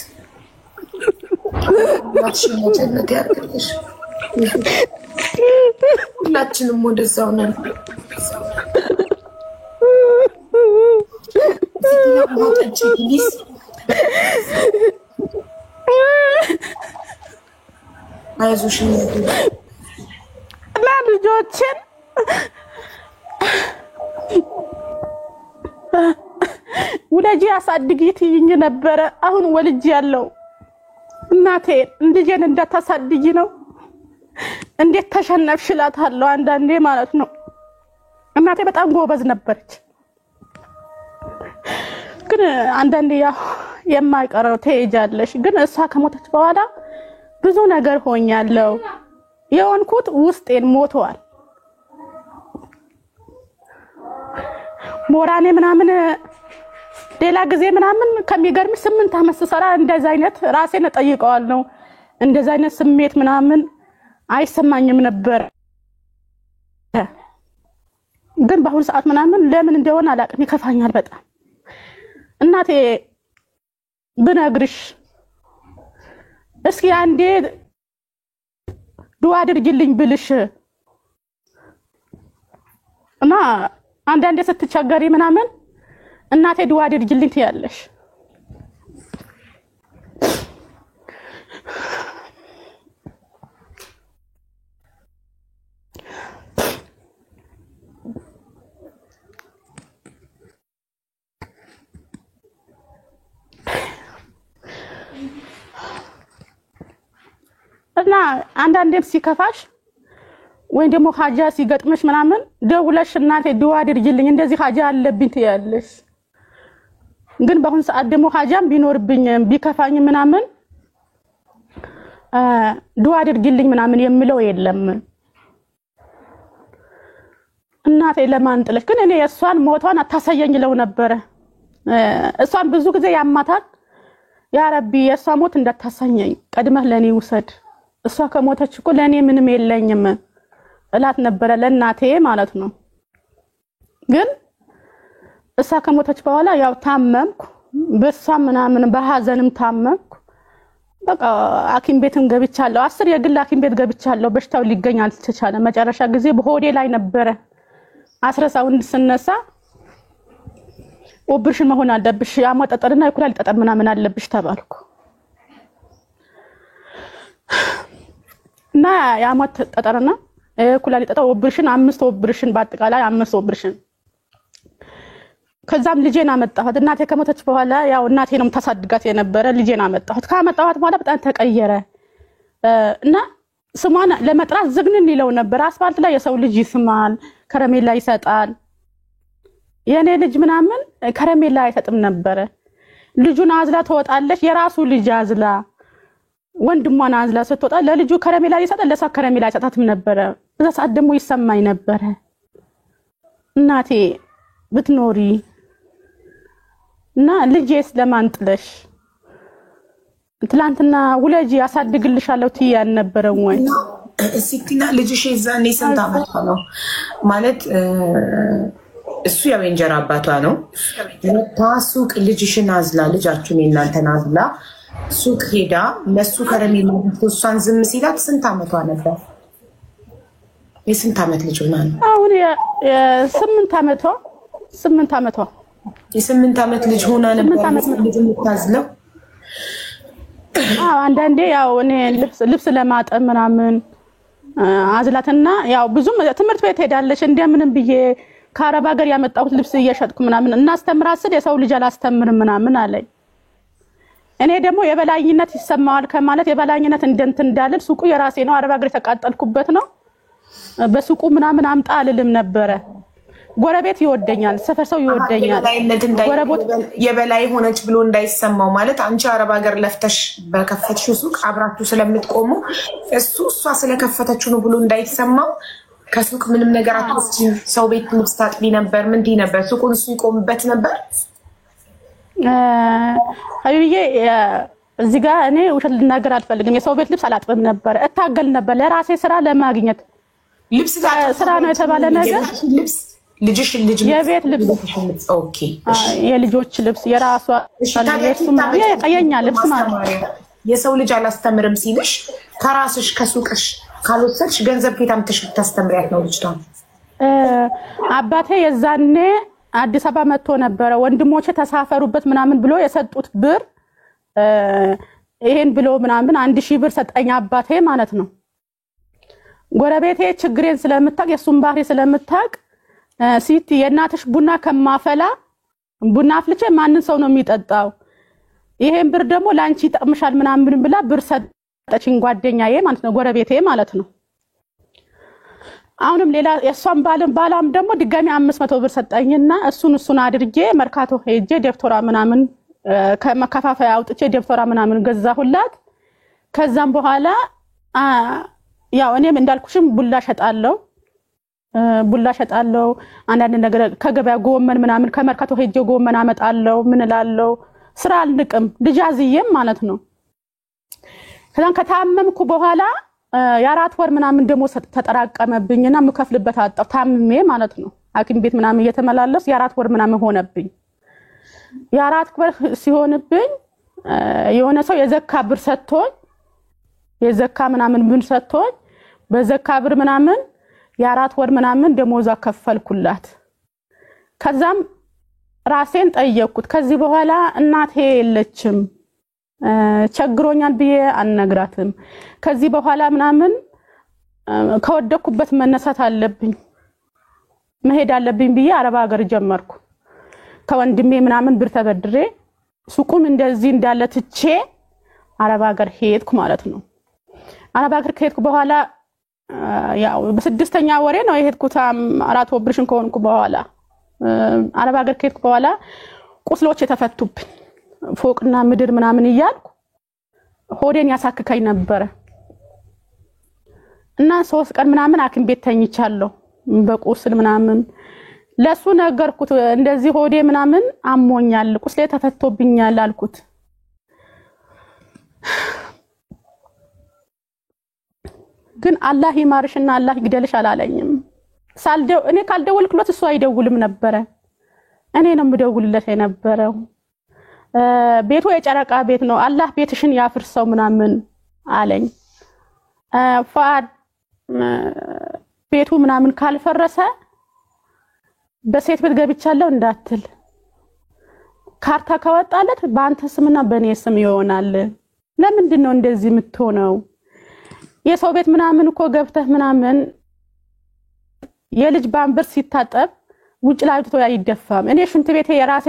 [SPEAKER 1] እናትሽን ጀነት ያርግልሽ ሁላችንም ወደዛው ነን ሲቲና ጠጪ ፕሊዝ አይዞሽ
[SPEAKER 2] ልጆችን ወላጂ አሳድጊ ትይኝ ነበር አሁን ወልጅ ያለው እናቴ ልጄን እንዳታሳድጊ ነው እንዴት ተሸነፍሽላታለሁ አንዳንዴ ማለት ነው እናቴ በጣም ጎበዝ ነበርች ግን አንዳንዴ ያው የማይቀረው ተይጃለሽ ግን እሷ ከሞተች በኋላ ብዙ ነገር ሆኛለሁ የሆንኩት ውስጤን ሞቷል ሞራኔ ምናምን ሌላ ጊዜ ምናምን ከሚገርም 8 አመት ሰራ እንደዛ አይነት ራሴን ጠይቀዋል ነው እንደዛ አይነት ስሜት ምናምን አይሰማኝም ነበር ግን በአሁን ሰዓት ምናምን ለምን እንደሆነ አላቅም ይከፋኛል በጣም እናቴ ብነግርሽ እስኪ አንዴ ዱዓ አድርጊልኝ ብልሽ እና አንዳንዴ ስትቸገሪ ምናምን እናቴ ዱዓ አድርጊልኝ ትያለሽ እና አንዳንዴም ሲከፋሽ ወይ ደሞ ሀጃ ሲገጥምሽ ምናምን ደውለሽ እናቴ ዱዓ አድርጊልኝ እንደዚህ ሀጃ አለብኝ ትያለሽ ግን በአሁን ሰዓት ደሞ ሀጃም ቢኖርብኝ ቢከፋኝ ምናምን ዱዓ አድርጊልኝ ምናምን የሚለው የለም እናቴ ለማንጥለሽ ግን እኔ እሷን ሞቷን አታሳየኝ ለው ነበር እሷን ብዙ ጊዜ ያማታል ያ ረቢ የሷ ሞት እንዳታሳየኝ ቀድመህ ለኔ ውሰድ እሷ ከሞተች እኮ ለኔ ምንም የለኝም እላት ነበር ለእናቴ ማለት ነው ግን እሷ ከሞተች በኋላ ያው ታመምኩ በሷ ምናምን በሐዘንም ታመምኩ በቃ አኪም ቤትም ገብቻለሁ 10 የግል አኪም ቤት ገብቻለሁ በሽታው ሊገኝ አልተቻለ መጨረሻ ጊዜ በሆዴ ላይ ነበር አስረሳው እንድስነሳ ኦፕሬሽን መሆን አለብሽ ያማጠጠርና ይኩላል ጠጠር ምናምን አለብሽ ተባልኩ እና ያማጥ ጠጠርና ይኩላል ጠጠር ኦፕሬሽን 5 ኦፕሬሽን በአጠቃላይ 5 ኦፕሬሽን ከዛም ልጄን አመጣሁት እናቴ ከሞተች በኋላ ያው እናቴ ነው ተሳድጋት የነበረ ልጄን አመጣሁት ካመጣሁት በኋላ በጣም ተቀየረ እና ስሟን ለመጥራት ዝግንን ይለው ነበር አስፋልት ላይ የሰው ልጅ ይስማል ከረሜላ ይሰጣል የኔ ልጅ ምናምን ከረሜላ አይሰጥም ነበር ልጁን አዝላ ተወጣለች የራሱ ልጅ አዝላ ወንድሟን አዝላ ስትወጣ ለልጁ ከረሜላ ይሰጣል ለሷ ከረሜላ አይሰጣትም ነበር እዛ ሰዓት ደሞ ይሰማኝ ነበር እናቴ ብትኖሪ እና ልጄስ ለማንጥለሽ ትላንትና ወለጂ ያሳድግልሻለሁ ትያን ነበር ወይ
[SPEAKER 1] ሲቲና ልጅሽ የዛኔ ስንት አመት ነው ማለት እሱ ያው እንጀራ አባቷ ነው ታሱቅ ልጅሽን አዝላ ልጃችሁን እናንተን አዝላ ሱቅ ሄዳ ለሱ ከረሜላ ተሷን ዝም ሲላት ስንት አመቷ ነበር የስንት አመት ልጅ ሆና ነው
[SPEAKER 2] አሁን የ8 አመቷ 8 አመቷ
[SPEAKER 1] የ8 አመት ልጅ ሆና ነበር ልጅ የምታዝለው
[SPEAKER 2] አንዳንዴ ያው እኔ ልብስ ለማጠብ ምናምን አዝላትና ያው ብዙም ትምህርት ቤት ሄዳለች እንደምንም ብዬ ከአረብ ሀገር ያመጣሁት ልብስ እየሸጥኩ ምናምን እናስተምራስል የሰው ልጅ አላስተምርም ምናምን አለኝ እኔ ደግሞ የበላይነት ይሰማዋል ከማለት የበላይነት እንደንት እንዳልል ሱቁ የራሴ ነው አረብ ሀገር የተቃጠልኩበት ነው በሱቁ ምናምን አምጣ አልልም ነበር ጎረቤት ይወደኛል ሰፈር ሰው ይወደኛል
[SPEAKER 1] ጎረቤት የበላይ ሆነች ብሎ እንዳይሰማው ማለት አንቺ አረብ ሀገር ለፍተሽ በከፈትሽው ሱቅ አብራችሁ ስለምትቆሙ እሷ ስለከፈተችው ነው ብሎ እንዳይሰማው ከሱቅ ምንም ነገር አትወስጂም ሰው ቤት ልብስ ታጥቢ ነበር ምን ዲ ነበር ሱቁን እሱ ይቆምበት ነበር
[SPEAKER 2] አይዬ እዚህ ጋር እኔ ውሸት ልናገር አልፈልግም የሰው ቤት ልብስ አላጥብም ነበር እታገል ነበር ለራሴ ስራ ለማግኘት
[SPEAKER 1] ልብስ
[SPEAKER 2] ስራ ነው የተባለ ነገር
[SPEAKER 1] ልብስ ልጅሽ ልጅ
[SPEAKER 2] የቤት ልብስ
[SPEAKER 1] ኦኬ
[SPEAKER 2] የልጆች ልብስ የራሷ የሱም የቀየኛ ልብስ ማለት
[SPEAKER 1] የሰው ልጅ አላስተምርም ሲልሽ ከራስሽ ከሱቅሽ ካልወሰድሽ ገንዘብ ከታምተሽ ታስተምሪያት ነው ልጅቷን
[SPEAKER 2] አባቴ የዛኔ አዲስ አበባ መጥቶ ነበር ወንድሞቼ ተሳፈሩበት ምናምን ብሎ የሰጡት ብር ይሄን ብሎ ምናምን 1000 ብር ሰጠኝ አባቴ ማለት ነው ጎረቤቴ ችግሬን ስለምታቅ የሱም ባህሪ ስለምታቅ ሲቲ የናትሽ ቡና ከማፈላ ቡና አፍልቼ ማንን ሰው ነው የሚጠጣው? ይሄን ብር ደግሞ ላንቺ ይጠቅምሻል ምናምን ብላ ብር ሰጠችኝ ጓደኛዬ ማለት ነው ጎረቤቴ ማለት ነው። አሁንም ሌላ የሷን ባላም ደግሞ ድጋሚ 500 ብር ሰጠኝና እሱን አድርጌ መርካቶ ሄጄ ደፍቶራ ምናምን ከመከፋፈያ አውጥቼ ደፍቶራ ምናምን ገዛሁላት። ከዛም በኋላ ያው እኔም እንዳልኩሽም ቡላ ሸጣለሁ አንዳንድ ነገር ከገበያ ጎመን ምናምን ከመርካቶ ሄጄ ጎመን አመጣለሁ ምን እላለሁ ስራ አልንቅም ልጃዝዬም ማለት ነው። ከዛን ከታመምኩ በኋላ የ4 ወር ምናምን ደሞ ተጠራቀመብኝና ምከፍልበት አጣው ታምሜ ማለት ነው። ሐኪም ቤት ምናምን እየተመላለስ የ4 ወር ምናምን ሆነብኝ። የ4 ወር ሲሆንብኝ የሆነ ሰው የዘካ ብር ሰጥቶኝ የዘካ ምናምን ብር ሰጥቶኝ በዘካ ብር ምናምን የ4 ወር ምናምን ደሞዛ ከፈልኩላት። ከዛም ራሴን ጠየቅኩት ከዚህ በኋላ እናቴ የለችም ቸግሮኛል ብዬ አልነግራትም ከዚህ በኋላ ምናምን ከወደኩበት መነሳት አለብኝ መሄድ አለብኝ ብዬ አረብ ሀገር ጀመርኩ። ከወንድሜ ምናምን ብር ተበድሬ ሱቁም እንደዚህ እንዳለ ትቼ አረብ ሀገር ሄድኩ ማለት ነው። አረብ ሀገር ከሄድኩ በኋላ ያው በስድስተኛ ወሬ ነው የሄድኩት 4 ኦፕሬሽን ከሆንኩ በኋላ አረብ ሀገር ከሄድኩ በኋላ ቁስሎች የተፈቱብኝ ፎቅና ምድር ምናምን ይያልኩ ሆዴን ያሳክከኝ ነበር እና 3 ቀን ምናምን ሐኪም ቤት ተኝቻለሁ በቁስል ምናምን ለሱ ነገርኩት እንደዚህ ሆዴ ምናምን አሞኛል ቁስሌ ተፈቶብኛል አልኩት። ግን አላህ ይማርሽና አላህ ይግደልሽ አላለኝም። እኔ ካልደወልኩለት እሱ አይደውልም ነበር እኔ ነው የምደውልለት የነበረው። ቤቱ የጨረቃ ቤት ነው አላህ ቤትሽን ያፍርሰው ምናምን አለኝ። ፋድ ቤቱ ምናምን ካልፈረሰ በሴት ቤት ገብቻለሁ እንዳትል ካርታ ካወጣለት በአንተ ስምና በኔ ስም ይሆናል ለምንድን ነው እንደዚህ የምትሆነው? የሰው ቤት ምናምን እኮ ገብተህ ምናምን የልጅ ባምበር ሲታጠብ ውጭ ላይ ተቶ አይደፋም። እኔ ሽንት ቤቴ የራሴ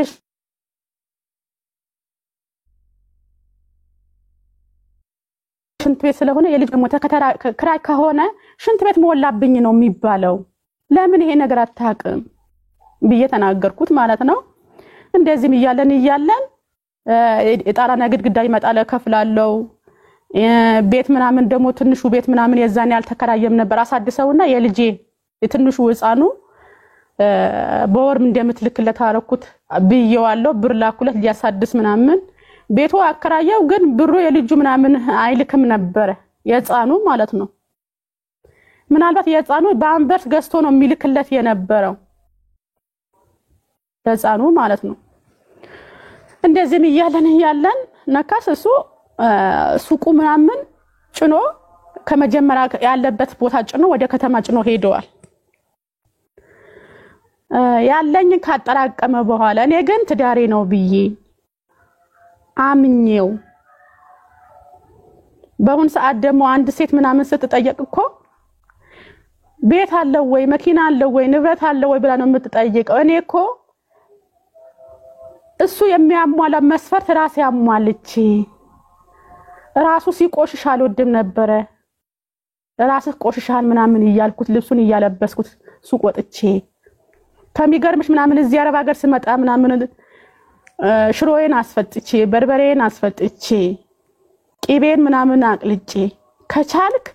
[SPEAKER 2] ሽንት ቤት ስለሆነ የልጅ ደግሞ ክራይ ከሆነ ሽንት ቤት ሞላብኝ ነው የሚባለው ለምን ይሄ ነገር አታውቅም ብዬ ተናገርኩት ማለት ነው። እንደዚህም እያለን የጣራና ግድግዳ ይመጣል ከፍላለሁ ቤት ምናምን ደግሞ ትንሹ ቤት ምናምን የዛን ያልተከራየም ነበር አሳድሰውና የልጄ የትንሹ ህፃኑ በወርም እንደምትልክለት አረኩት ብየዋለሁ ብር ላኩለት ሊያሳድስ ምናምን ቤቱ አከራየው ግን ብሩ የልጁ ምናምን አይልክም ነበር የህፃኑ ማለት ነው። ምናልባት የህፃኑ በአምበርስ ገዝቶ ነው የሚልክለት የነበረው ህፃኑ ማለት ነው። እንደዚህም እያለን ነካስ እሱ ሱቁ ምናምን ጭኖ ከመጀመሪያ ያለበት ቦታ ጭኖ ወደ ከተማ ጭኖ ሄደዋል። ያለኝ ካጠራቀመ በኋላ እኔ ግን ትዳሬ ነው ብዬ አምኜው በሁን ሰዓት ደግሞ አንድ ሴት ምናምን ስትጠየቅ እኮ ቤት አለው ወይ መኪና አለው ወይ ንብረት አለው ወይ ብላ ነው የምትጠይቀው። እኔ እኮ እሱ የሚያሟላ መስፈርት ራስ ያሟልቼ ራሱ ሲቆሽሽ አልወድም ነበር ራስህ ቆሽሻል ምናምን ይያልኩት ልብሱን ይያለበስኩት ሱቅ ወጥቼ ከሚገርምሽ ምናምን እዚህ አረብ ሀገር ስመጣ ምናምን ሽሮዬን አስፈጥቼ በርበሬን አስፈጥቼ ቂቤን ምናምን አቅልጬ ከቻልክ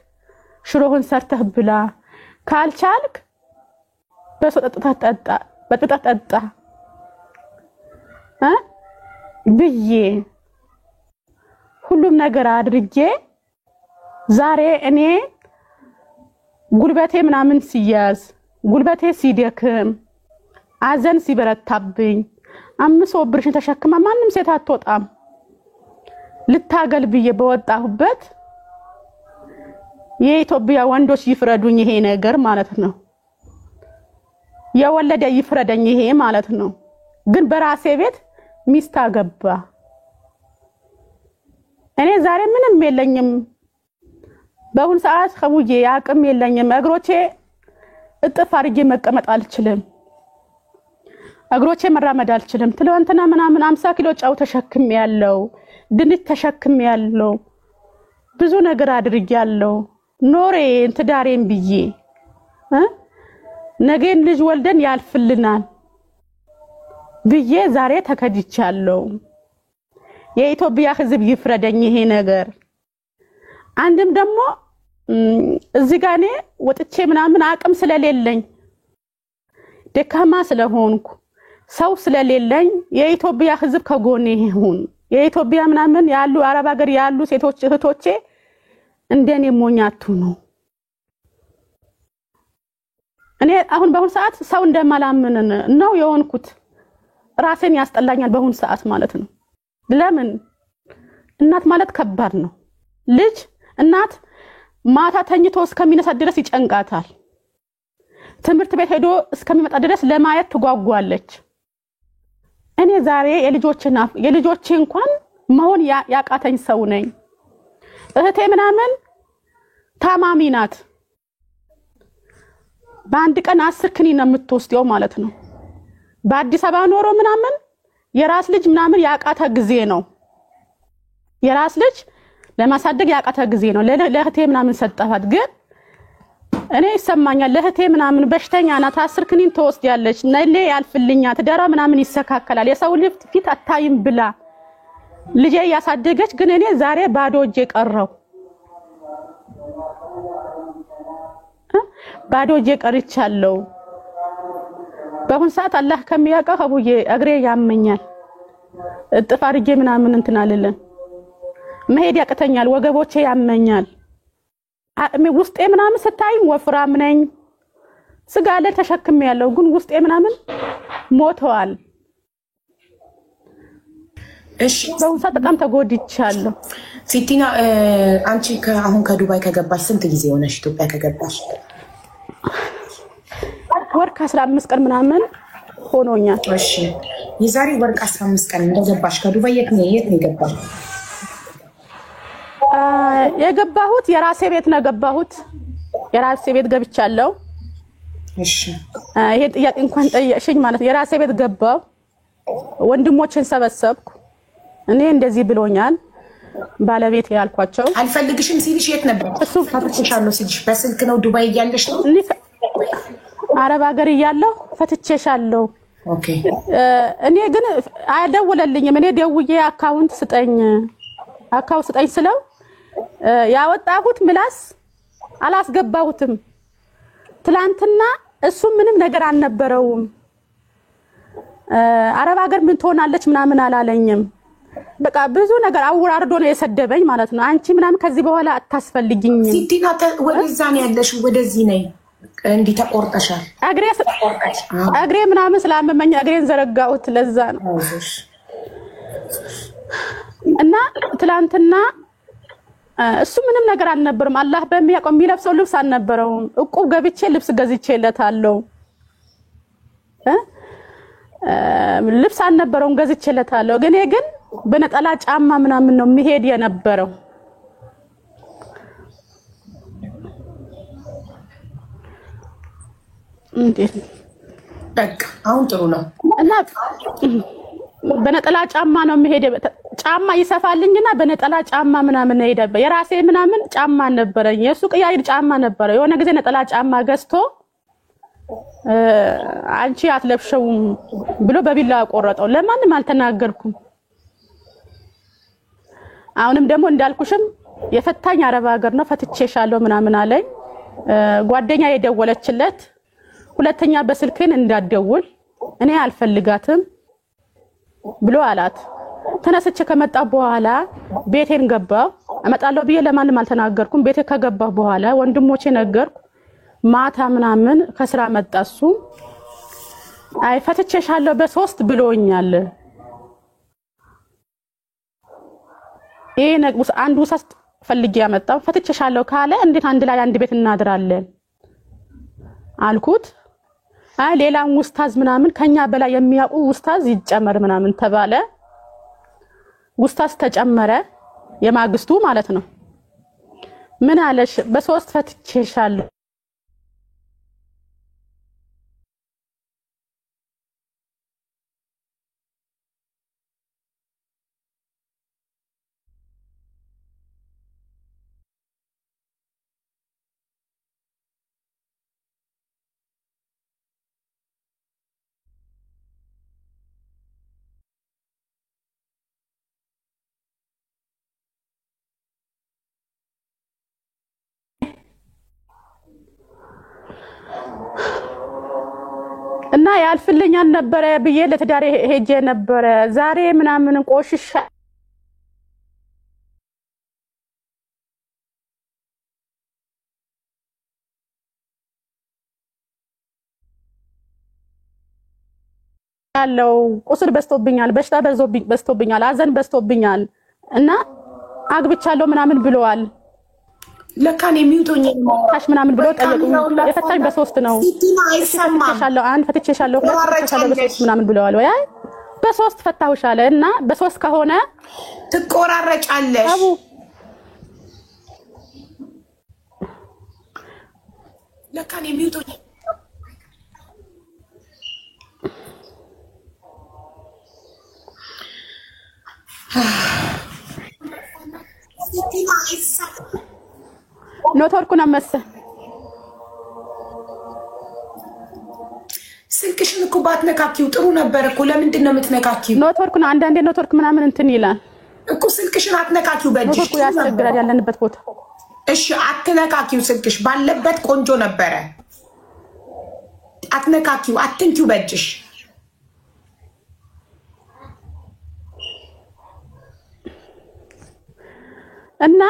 [SPEAKER 2] ሽሮህን ሰርተህ ብላ ካልቻልክ በጥጣ ጠጣ ብዬ ሁሉም ነገር አድርጌ ዛሬ እኔ ጉልበቴ ምናምን ሲያዝ ጉልበቴ ሲደክም አዘን ሲበረታብኝ 5 ኦፕሬሽን ተሸክማ ማንንም ሴት አትወጣም ልታገል ብዬ በወጣሁበት የኢትዮጵያ ወንዶች ይፍረዱኝ ይሄ ነገር ማለት ነው። የወለደ ይፍረደኝ ይሄ ማለት ነው። ግን በራሴ ቤት ሚስት አገባ እኔ ዛሬ ምንም የለኝም በሁን ሰዓት ኸውዬ ያቅም የለኝም እግሮቼ እጥፍ አድርጌ መቀመጥ አልችልም። እግሮቼ መራመድ አልችልም። ትላንትና ምናምን 50 ኪሎ ጫው ተሸክሜያለሁ፣ ድንች ተሸክሜያለሁ፣ ብዙ ነገር አድርጌያለሁ። ኖሬን ትዳሬን ብዬ ነገን ልጅ ወልደን ያልፍልናል ብዬ ዛሬ ተከድቻለሁ። የኢትዮጵያ ሕዝብ ይፍረደኝ ይሄ ነገር። አንድም ደግሞ እዚህ ጋር እኔ ወጥቼ ምናምን አቅም ስለሌለኝ ደካማ ስለሆንኩ ሰው ስለሌለኝ የኢትዮጵያ ሕዝብ ከጎኔ ይሁን። የኢትዮጵያ ምናምን ያሉ አረብ ሀገር ያሉ ሴቶች እህቶቼ እንደኔ ሞኛቱ ነው። እኔ አሁን በአሁን ሰዓት ሰው እንደማላምን ነው የሆንኩት። ራሴን ያስጠላኛል በአሁን ሰዓት ማለት ነው። ለምን እናት ማለት ከባድ ነው። ልጅ እናት ማታ ተኝቶ እስከሚነሳ ድረስ ይጨንቃታል። ትምህርት ቤት ሄዶ እስከሚመጣ ድረስ ለማየት ትጓጓለች። እኔ ዛሬ የልጆቼ እንኳን መሆን ያቃተኝ ሰው ነኝ። እህቴ ምናምን ታማሚ ናት። በአንድ ቀን 10 ክኒን ነው የምትወስደው ማለት ነው። በአዲስ አበባ ኖሮ ምናምን የራስ ልጅ ምናምን ያቃተ ጊዜ ነው። የራስ ልጅ ለማሳደግ ያቃተ ጊዜ ነው። ለእህቴ ምናምን ሰጣፋት። ግን እኔ ይሰማኛል ለእህቴ ምናምን በሽተኛ ናት፣ 10 ክኒን ተወስዳለች፣ ነሌ ያልፍልኛ ትዳራ ምናምን ይሰካከላል፣ የሰው ልጅ ፊት አታይም ብላ ልጄ ያሳደገች። ግን እኔ ዛሬ ባዶ እጄ ቀረው፣ ባዶ እጄ ቀርቻለሁ። በአሁን ሰዓት አላህ ከሚያውቀው አቡዬ እግሬ ያመኛል። እጥፍ አድርጌ ምናምን እንትን አልልም። መሄድ ያቅተኛል፣ ወገቦቼ ያመኛል። ውስጤ ምናምን ስታይም ወፍራም ነኝ፣ ስጋ ላይ ተሸክሜያለሁ። ግን ውስጤ ምናምን ሞተዋል።
[SPEAKER 1] እሺ
[SPEAKER 2] በአሁን ሰዓት በጣም ተጎድቻለሁ።
[SPEAKER 1] ሲቲና አንቺ አሁን ከዱባይ ከገባሽ ስንት ጊዜ ሆነሽ? ኢትዮጵያ ከገባሽ
[SPEAKER 2] ወር ከ15 ቀን ምናምን ሆኖኛል።
[SPEAKER 1] እሺ የዛሬ ወር ከ15 ቀን እንደገባሽ ከዱባይ የት ነው የገባሽ?
[SPEAKER 2] የገባሁት የራሴ ቤት ነው የገባሁት። የራሴ ቤት ገብቻለሁ።
[SPEAKER 1] እሺ
[SPEAKER 2] ይሄ ጥያቄ እንኳን ጠየቅሽኝ ማለት የራሴ ቤት ገባው። ወንድሞችን ሰበሰብኩ። እኔ እንደዚህ ብሎኛል ባለቤት ያልኳቸው።
[SPEAKER 1] አልፈልግሽም ሲልሽ የት ነበር?
[SPEAKER 2] እሱ
[SPEAKER 1] ፈትቼሻለሁ ሲልሽ በስልክ ነው? ዱባይ እያለሽ ነው?
[SPEAKER 2] አረብ ሀገር እያለሁ ፈትቼሻለሁ።
[SPEAKER 1] ኦኬ
[SPEAKER 2] እኔ ግን አይደውለልኝም። እኔ ደውዬ አካውንት ስጠኝ ስለው ያወጣሁት ምላስ አላስገባሁትም። ትላንትና እሱ ምንም ነገር አልነበረውም። አረብ ሀገር ምን ትሆናለች ምናምን አላለኝም። በቃ ብዙ ነገር አውራርዶ ነው የሰደበኝ ማለት ነው። አንቺ ምናምን ከዚህ በኋላ አታስፈልጊኝ።
[SPEAKER 1] ሲቲና ወደዛ ነው ያለሽ፣ ወደዚህ ነይ። እንዲ ተቆርጠሻል። እግሬ ምናምን ስላመመኝ እግሬን ዘረጋሁት። ለዛ ነው እና ትላንትና እሱ ምንም ነገር አልነበረም። አላህ በሚያውቀው የሚለብሰው ልብስ አልነበረውም። እቁብ ገብቼ ልብስ ገዝቼለታለሁ። ልብስ አልነበረውም፣ ገዝቼለታለሁ። ግን በነጠላ ጫማ ምናምን ነው የሚሄድ የነበረው። እንዴት በቃ አሁን ጥሩ ነው።
[SPEAKER 2] እና በነጠላ ጫማ ነው የሚሄድ። ጫማ ይሰፋልኝና በነጠላ ጫማ ምናምን ሄደ። የራሴ ምናምን ጫማ ነበረኝ፣ የሱ ቀያይር ጫማ ነበረ። የሆነ ጊዜ ነጠላ ጫማ ገዝቶ አንቺ አትለብሽውም ብሎ በቢላ ቆረጠው። ለማንም አልተናገርኩም። አሁንም ደግሞ እንዳልኩሽም የፈታኝ አረብ ሀገር ነው፣ ፈትቼሻለሁ ምናምን አለኝ። ጓደኛ የደወለችለት ሁለተኛ በስልክን እንዳትደውል እኔ አልፈልጋትም ብሎ አላት። ተነስቼ ከመጣ በኋላ ቤቴን ገባው። አመጣለሁ ብዬ ለማንም አልተናገርኩም። ቤቴ ከገባው በኋላ ወንድሞቼ ነገርኩ። ማታ ምናምን ከስራ መጣሱ አይ ፈትቼሻለሁ በ3 ብሎኛል። ይሄ ነግቡስ አንዱ ሰስት ፈልጌ ያመጣው ፈትቼሻለሁ ካለ እንዴት አንድ ላይ አንድ ቤት እናድራለን አልኩት። አይ ሌላም ውስታዝ ምናምን ከኛ በላይ የሚያውቁ ውስታዝ ይጨመር ምናምን ተባለ። ውስታዝ ተጨመረ፣ የማግስቱ ማለት ነው። ምን አለሽ? በ3 ፈትቼሻለሁ እና ያልፍልኛል ነበር ብዬ ለትዳሬ ሄጄ ነበር ዛሬ ምናምን ቆሽሻ ያለው ቁስል በስቶብኛል በሽታ በስቶብኛል አዘን በስቶብኛል እና አግብቻለሁ ምናምን ብለዋል
[SPEAKER 1] ለካን የሚውቶኝ
[SPEAKER 2] ታሽ ምናምን ብለው ጠየቁኝ የፈታኝ በሶስት ነው ፈትቼሻለሁ አንድ ፈትቼሻለሁ በሶስት ምናምን ብለዋል ወይ በሶስት ፈታውሻለ እና በሶስት ከሆነ
[SPEAKER 1] ትቆራረጫለሽ ለካን የሚውቶኝ
[SPEAKER 2] ኖትወርኩን አመሰ
[SPEAKER 1] ስልክሽን እኮ ባትነካኪው ጥሩ ነበር እኮ ለምንድን ነው የምትነካኪው
[SPEAKER 2] ኖትወርኩን አንዳንዴ ኖትወርክ ምናምን እንትን ይላል
[SPEAKER 1] እኮ ስልክሽን አትነካኪው በእጅሽ
[SPEAKER 2] ኖትወርኩ ያስቸግራል ያለንበት ቦታ
[SPEAKER 1] እሺ አትነካኪው ስልክሽ ባለበት ቆንጆ ነበር አትነካኪው አትንኪው በእጅሽ
[SPEAKER 2] እና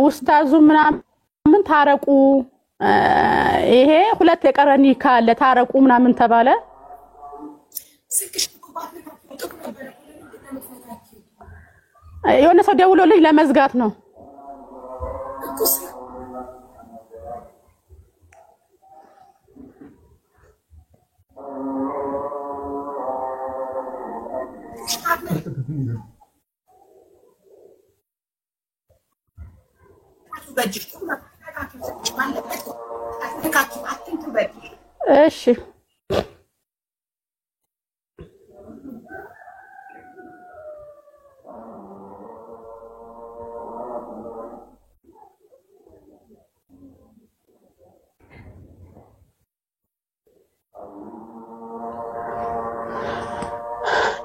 [SPEAKER 2] ውስታዙ ምናምን ታረቁ ይሄ ሁለት የቀረኒ ካለ ታረቁ ምናምን ተባለ የሆነ ሰው ደውሎልኝ ለመዝጋት ነው እሺ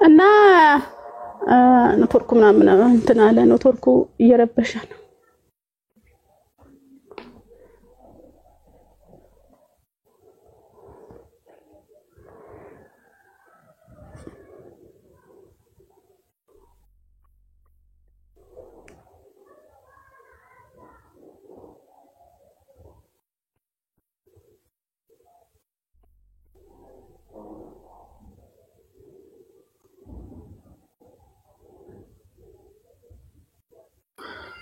[SPEAKER 2] እና ኖትወርኩ ምናምን እንትን አለ ኖትወርኩ እየረበሸ ነው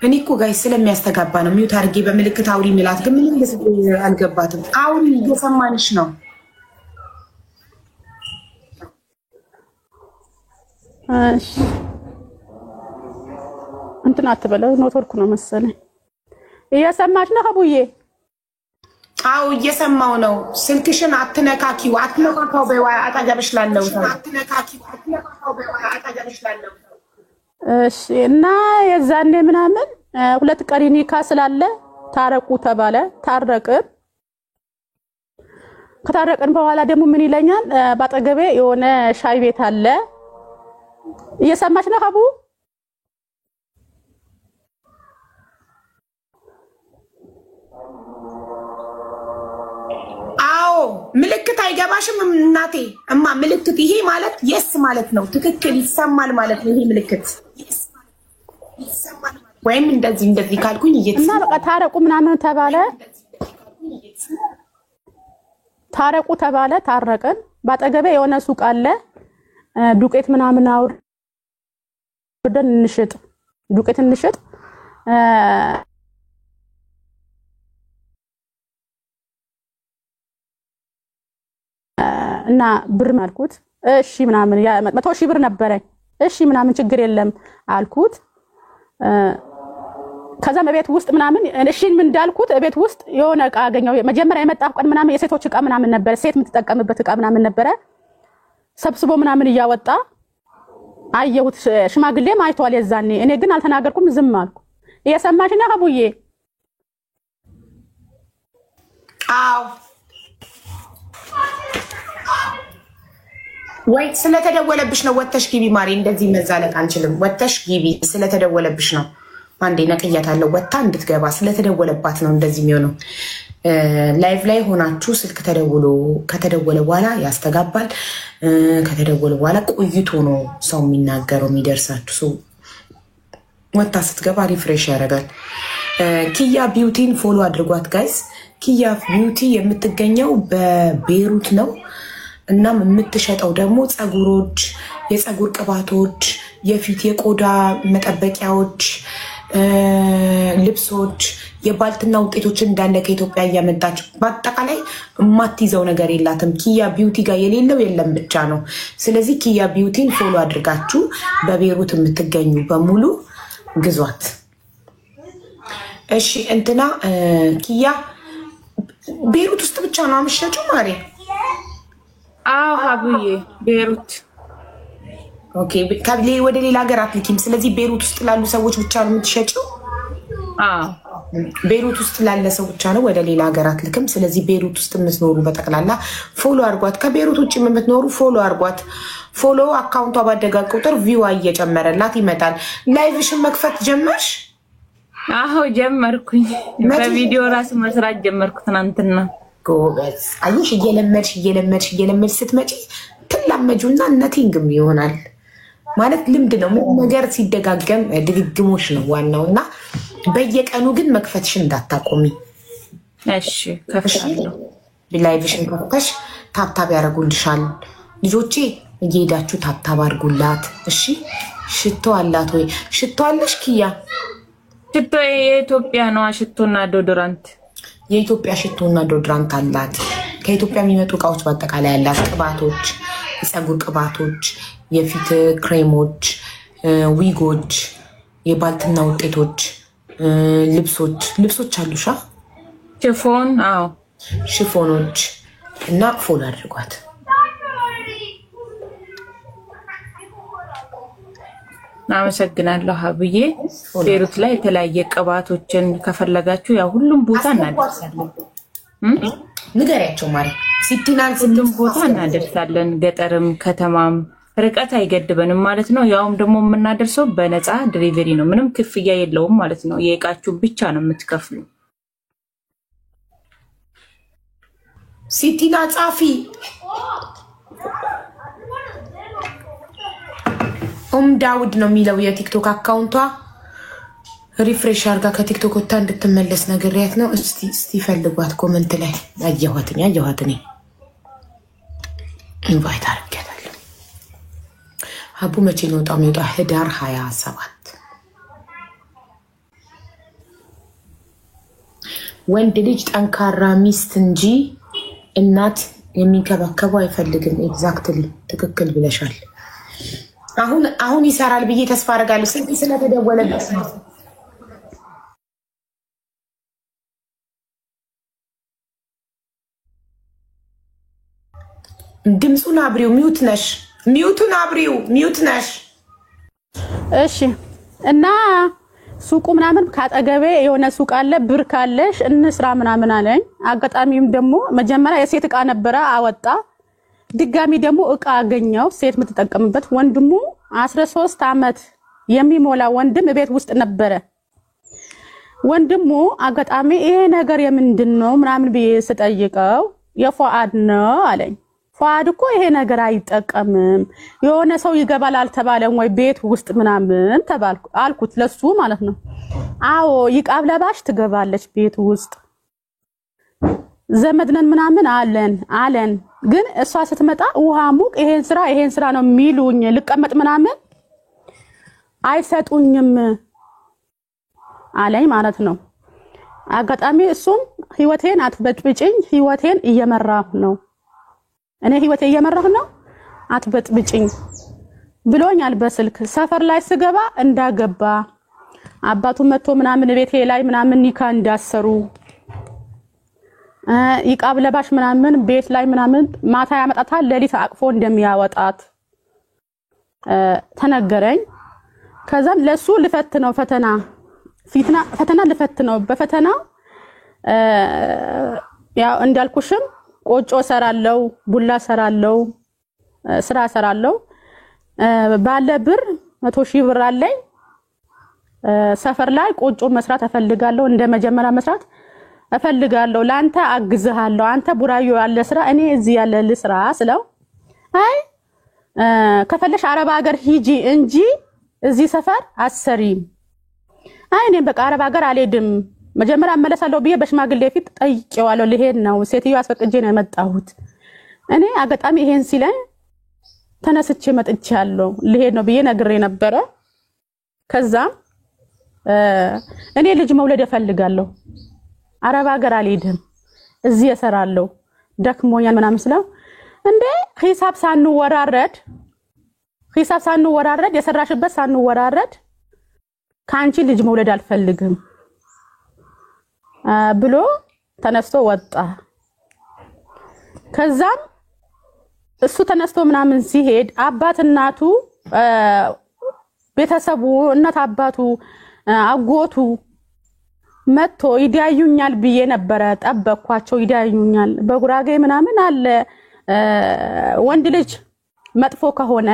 [SPEAKER 1] እኔ እኮ ጋይስ ስለሚያስተጋባ ነው ሚውት አድርጌ በምልክት አውሪ ሚላት ግን ምንም አልገባትም አውሪ እየሰማንሽ ነው
[SPEAKER 2] እሺ እንትና አትበለው ኖትወርኩ ነው መሰለኝ እየሰማሽ ነው አቡዬ
[SPEAKER 1] አው እየሰማው ነው ስልክሽን አትነካኪው አትነካካው በዋይ አጣገብሽ ላለው አትነካኪው አጣገብሽ ላለው
[SPEAKER 2] እሺ እና የዛኔ ምናምን ሁለት ቀሪኒካ ስላለ ታረቁ ተባለ ታረቅን ከታረቅን በኋላ ደግሞ ምን ይለኛል ባጠገቤ የሆነ ሻይ ቤት አለ እየሰማሽ ነው አቡ
[SPEAKER 1] አው ምልክት አይገባሽም እናቴ እማ ምልክት ይሄ ማለት የስ ማለት ነው ትክክል ይሰማል ማለት ነው ይሄ ምልክት ይሰማል ወይም እንደዚህ ካልኩኝ
[SPEAKER 2] እና በቃ ታረቁ ምናምን ተባለ ታረቁ ተባለ ታረቅን ባጠገቤ የሆነ ሱቅ አለ ዱቄት ምናምን አውርደን እንሽጥ ዱቄት እንሽጥ እና ብር ማልኩት እሺ ምናምን ያ 100,000 ብር ነበረኝ እሺ ምናምን ችግር የለም አልኩት ከዛ በቤት ውስጥ ምናምን እሺ ምን እንዳልኩት ቤት ውስጥ የሆነ እቃ አገኘው መጀመሪያ የመጣው ቀን ምናምን የሴቶች እቃ ምናምን ነበር ሴት የምትጠቀምበት እቃ ምናምን ነበር ሰብስቦ ምናምን እያወጣ አየሁት ሽማግሌም አይቷል የዛኔ እኔ ግን አልተናገርኩም ዝም አልኩ እየሰማሽ ነው አቡዬ
[SPEAKER 1] አው ወይ ስለተደወለብሽ ነው ወተሽ ግቢ ማሪ እንደዚህ መዛለቅ አንችልም ወተሽ ግቢ ስለተደወለብሽ ነው አንዴ ነቅያታለሁ ወጣ እንድትገባ ስለተደወለባት ነው እንደዚህ የሚሆነው ላይቭ ላይ ሆናችሁ ስልክ ከተደወለ በኋላ ያስተጋባል። ከተደወለ በኋላ ቆይቶ ነው ሰው የሚናገረው የሚደርሳችሁ። ሰው ወጣ ስትገባ ሪፍሬሽ ያደርጋል። ኪያ ቢዩቲን ፎሎ አድርጓት ጋይስ። ኪያ ቢዩቲ የምትገኘው በቤሩት ነው። እናም የምትሸጠው ደግሞ ፀጉሮች፣ የፀጉር ቅባቶች፣ የፊት የቆዳ መጠበቂያዎች፣ ልብሶች፣ የባልትና ውጤቶችን እንዳለ ከኢትዮጵያ እያመጣች በአጠቃላይ የማትይዘው ነገር የላትም። ኪያ ቢዩቲ ጋር የሌለው የለም ብቻ ነው። ስለዚህ ኪያ ቢዩቲን ፎሎ አድርጋችሁ በቤሩት የምትገኙ በሙሉ ግዟት። እሺ እንትና ኪያ ቤሩት ውስጥ ብቻ ነው የምትሸጪው ማሬ?
[SPEAKER 3] አዎ ሀቡዬ ቤሩት።
[SPEAKER 1] ኦኬ ወደ ሌላ ሀገር አትልኪም? ስለዚህ ቤሩት ውስጥ ላሉ ሰዎች ብቻ ነው የምትሸጪው?
[SPEAKER 3] አዎ
[SPEAKER 1] ቤሩት ውስጥ ላለ ሰው ብቻ ነው፣ ወደ ሌላ ሀገር አትልክም። ስለዚህ ቤሩት ውስጥ የምትኖሩ በጠቅላላ ፎሎ አድርጓት። ከቤሩት ውጭ የምትኖሩ ፎሎ አድርጓት። ፎሎ አካውንቷ ባደጋ ቁጥር ቪዋ እየጨመረላት ይመጣል። ላይቭሽን መክፈት ጀመርሽ?
[SPEAKER 3] አዎ ጀመርኩኝ። በቪዲዮ ራስ መስራት ጀመርኩ ትናንትና።
[SPEAKER 1] ጎበዝ። አየሽ፣ እየለመድሽ ስትመጪ ትላመጁና ነቲንግም ይሆናል ማለት ልምድ ነው። ምን ነገር ሲደጋገም ድግግሞሽ ነው ዋናው። እና በየቀኑ ግን መክፈትሽን እንዳታቆሚ
[SPEAKER 3] እሺ? ከፍታለሁ።
[SPEAKER 1] ላይቭሽን ከፍተሽ ታብታብ ያደርጉልሻል ልጆቼ። እየሄዳችሁ ታብታብ አድርጉላት እሺ። ሽቶ አላት ወይ? ሽቶ አለሽ ኪያ?
[SPEAKER 3] ሽቶ የኢትዮጵያ ነው። ሽቶና ዶዶራንት
[SPEAKER 1] የኢትዮጵያ ሽቶና ዶዶራንት አላት። ከኢትዮጵያ የሚመጡ እቃዎች በአጠቃላይ ያላት፣ ቅባቶች፣ የፀጉር ቅባቶች፣ የፊት ክሬሞች፣ ዊጎች፣ የባልትና ውጤቶች፣ ልብሶች አሉሻ?
[SPEAKER 3] ሽፎን? አዎ
[SPEAKER 1] ሽፎኖች። እና ፎሎ አድርጓት።
[SPEAKER 3] አመሰግናለሁ ሀብዬ። ቤሩት ላይ የተለያየ ቅባቶችን ከፈለጋችሁ ያው ሁሉም ቦታ እናደርሳለን።
[SPEAKER 1] ንገሪያቸው ማሪ። ሲቲናን
[SPEAKER 3] ሁሉም ቦታ እናደርሳለን። ገጠርም ከተማም ርቀት አይገድበንም ማለት ነው። ያውም ደግሞ የምናደርሰው በነፃ ዲሊቨሪ ነው። ምንም ክፍያ የለውም ማለት ነው። የእቃችሁ ብቻ ነው የምትከፍሉ።
[SPEAKER 1] ሲቲና ጻፊ ዳውድ ነው የሚለው የቲክቶክ አካውንቷ። ሪፍሬሽ አርጋ ከቲክቶክ ወጣ እንድትመለስ ነግሬያት ነው። እስቲ ፈልጓት ኮመንት ላይ አየኋት እኔ ኢንቫይት አድርጌያታለሁ። ሀቡ መቼ ነው የሚወጣው? ህዳር 27። ወንድ ልጅ ጠንካራ ሚስት እንጂ እናት የሚንከባከበው አይፈልግም። ኤግዛክትሊ ትክክል ብለሻል። አሁን ይሰራል ብዬ ተስፋ አደርጋለሁ። ስንት ስለተደወለበት ነው። ድምፁን አብሪው። ሚዩት ነሽ።
[SPEAKER 2] እሺ። እና ሱቁ ምናምን ካጠገቤ የሆነ ሱቅ አለ። ብር ካለሽ እንስራ ምናምን አለኝ። አጋጣሚም ደግሞ መጀመሪያ የሴት እቃ ነበረ አወጣ። ድጋሚ ደግሞ እቃ አገኘው ሴት የምትጠቀምበት። ወንድሙ 13 ዓመት የሚሞላ ወንድም ቤት ውስጥ ነበረ። ወንድሙ አጋጣሚ ይሄ ነገር የምንድን ነው ምናምን ብዬ ስጠይቀው የፏአድ ነው አለኝ። ፏአድ እኮ ይሄ ነገር አይጠቀምም፣ የሆነ ሰው ይገባል አልተባለም ወይ ቤት ውስጥ ምናምን ተባልኩ አልኩት፣ ለሱ ማለት ነው። አዎ ይቃብ ለባሽ ትገባለች ቤት ውስጥ፣ ዘመድነን ምናምን አለን ግን እሷ ስትመጣ ውሃ ሙቅ ይሄን ስራ ነው የሚሉኝ፣ ልቀመጥ ምናምን አይሰጡኝም አለኝ ማለት ነው። አጋጣሚ እሱም ህይወቴን አትበጥብጭኝ፣ ህይወቴን እየመራሁ ነው፣ እኔ ህይወቴ እየመራሁ ነው፣ አትበጥብጭኝ ብሎኛል በስልክ። ሰፈር ላይ ስገባ እንዳገባ አባቱ መጥቶ ምናምን ቤቴ ላይ ምናምን ኒካ እንዳሰሩ ይቃብ ለባሽ ምናምን ቤት ላይ ምናምን ማታ ያመጣታል፣ ሌሊት አቅፎ እንደሚያወጣት ተነገረኝ። ከዛም ለሱ ልፈትነው ፈተና ልፈትነው። በፈተናው ያው እንዳልኩሽም ቆጮ ሰራለው፣ ቡላ ሰራለው፣ ስራ ሰራለው። ባለ ብር 100,000 ብር አለኝ። ሰፈር ላይ ቆጮ መስራት እፈልጋለሁ፣ እንደ መጀመሪያ መስራት እፈልጋለሁ ላንተ አግዝሃለሁ አንተ ቡራዮ ያለ ስራ እኔ እዚህ ያለ ልስራ ስለው አይ ከፈለሽ አረብ ሀገር ሂጂ እንጂ እዚህ ሰፈር አሰሪም አይ እኔ በቃ አረብ ሀገር አልሄድም መጀመሪያ አመለሳለሁ ብዬ በሽማግሌ ፊት ጠይቄዋለሁ ልሄድ ነው ሴትዮ አስፈቅጄ ነው የመጣሁት እኔ አጋጣሚ ይሄን ሲለኝ ተነስቼ መጥቻለሁ ልሄድ ነው ብዬ ነግሬ ነበር ከዛም እኔ ልጅ መውለድ እፈልጋለሁ አረብ ሀገር አልሄድም እዚህ እሰራለሁ ደክሞኛል ምናምን ስለው እንዴ ሂሳብ ሳንወራረድ የሰራሽበት ሳንወራረድ ካንቺ ልጅ መውለድ አልፈልግም ብሎ ተነስቶ ወጣ ከዛም እሱ ተነስቶ ምናምን ሲሄድ አባት እናቱ ቤተሰቡ እናት አባቱ አጎቱ መጥቶ ይዳዩኛል ብዬ ነበር ጠበቅኳቸው ይዳዩኛል በጉራጌ ምናምን አለ ወንድ ልጅ መጥፎ ከሆነ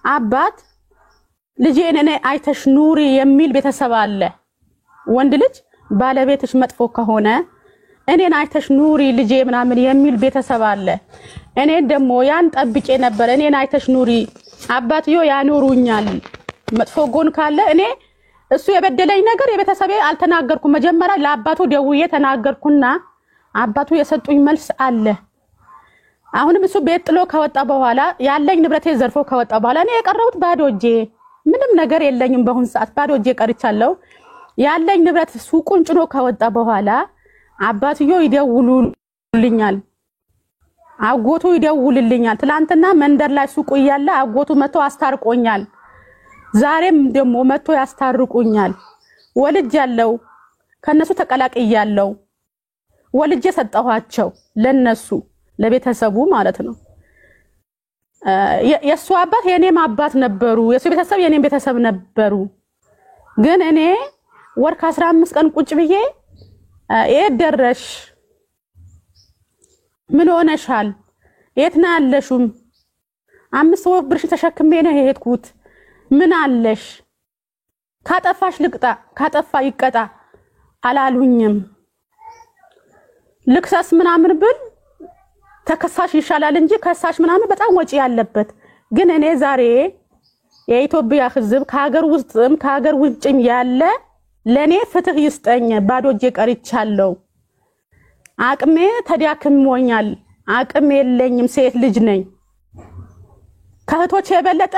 [SPEAKER 2] አባት ልጄን እኔ አይተሽ ኑሪ የሚል ቤተሰብ አለ ወንድ ልጅ ባለቤትሽ መጥፎ ከሆነ እኔን አይተሽ ኑሪ ልጄ ምናምን የሚል ቤተሰብ አለ እኔ ደግሞ ያን ጠብቄ ነበር እኔን አይተሽ ኑሪ አባትዮ ያኑሩኛል መጥፎ ጎን ካለ እኔ እሱ የበደለኝ ነገር የቤተሰቤ አልተናገርኩም መጀመሪያ ለአባቱ ደውዬ ተናገርኩና አባቱ የሰጡኝ መልስ አለ አሁንም እሱ ቤት ጥሎ ከወጣ በኋላ ያለኝ ንብረቴ ዘርፎ ከወጣ በኋላ እኔ የቀረሁት ባዶ እጄ ምንም ነገር የለኝም በሁን ሰዓት ባዶ እጄ ቀርቻለሁ ያለኝ ንብረት ሱቁን ጭኖ ከወጣ በኋላ አባትዮ ይደውሉልኛል አጎቱ ይደውልልኛል ትላንትና መንደር ላይ ሱቁ ይያለ አጎቱ መጥቶ አስታርቆኛል ዛሬም ደሞ መጥቶ ያስታርቁኛል ወልጅ ያለው ከነሱ ተቀላቅያለሁ ወልጅ ሰጣኋቸው ለነሱ ለቤተሰቡ ማለት ነው የሱ አባት የኔም አባት ነበሩ የሱ ቤተሰብ የኔም ቤተሰብ ነበሩ ግን እኔ ወር ከ15 ቀን ቁጭ ብዬ እየደረሽ ምን ሆነሻል የትና ያለሽም 5 ወር ብርሽ ተሸክሜ ነው የሄድኩት ምን አለሽ ካጠፋሽ ልቅጣ ካጠፋ ይቀጣ አላሉኝም ልክሳስ ምናምን ብል ተከሳሽ ይሻላል እንጂ ከሳሽ ምናምን በጣም ወጪ ያለበት ግን እኔ ዛሬ የኢትዮጵያ ህዝብ ከሀገር ውስጥም ከሀገር ውጭም ያለ ለኔ ፍትህ ይስጠኝ ባዶ እጄ ቀርቻለሁ አቅሜ ተዳክሞኛል አቅም የለኝም ሴት ልጅ ነኝ ከህቶች የበለጠ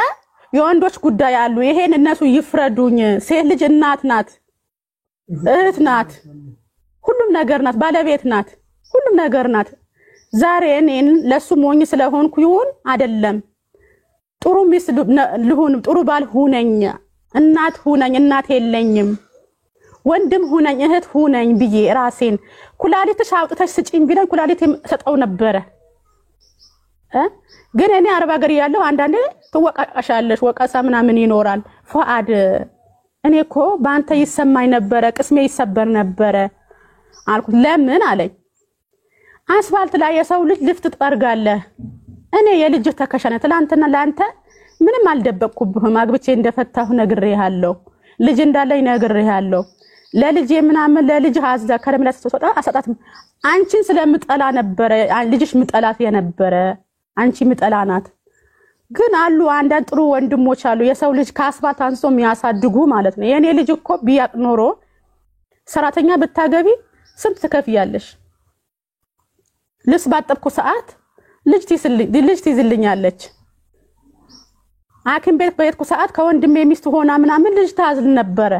[SPEAKER 2] የወንዶች ጉዳይ አሉ ይሄን እነሱ ይፍረዱኝ ሴት ልጅ እናት ናት እህት ናት ሁሉም ነገር ናት ባለቤት ናት ሁሉም ነገር ናት ዛሬ እኔን ለሱ ሞኝ ስለሆንኩ ይሁን አይደለም ጥሩ ሚስ ልሁን ጥሩ ባል ሁነኝ እናት ሁነኝ እናት የለኝም ወንድም ሁነኝ እህት ሁነኝ ብዬ ራሴን ኩላሊትሽ አውጥተሽ ስጪኝ ቢለኝ ኩላሊት ሰጠው ነበር ግን እኔ አረብ ሀገር ያለው አንዳንዴ ተወቃቃሻለሽ ወቀሳ ምናምን ይኖራል ፉአድ እኔኮ ባንተ ይሰማኝ ነበር ቅስሜ ይሰበር ነበር አልኩት ለምን አለኝ አስፋልት ላይ የሰው ልጅ ልፍት ትጠርጋለህ እኔ የልጅ ተከሸነ ትላንትና ላንተ ምንም አልደበቅኩብህም አግብቼ እንደፈታሁ ነግሬሃለሁ ልጅ እንዳለኝ ነግሬሃለሁ ለልጅ ምናምን ለልጅ አዝዳ ከረምላ ተሰጣ አሰጣት አንቺን ስለምጠላ ነበር ልጅሽ ምጠላት የነበረ አንቺ ምጠላናት ግን አሉ አንዳንድ ጥሩ ወንድሞች አሉ የሰው ልጅ ከአስፋልት አንስቶ የሚያሳድጉ ማለት ነው የኔ ልጅ እኮ ቢያቅ ኖሮ ሰራተኛ ብታገቢ ስንት ትከፍያለሽ ልስ ባጠብኩ ሰዓት ልጅ ትይዝልኛለች አኪም ቤት በየትኩ ሰዓት ከወንድሜ ሚስት ሆና ምናምን ልጅ ታዝል ነበር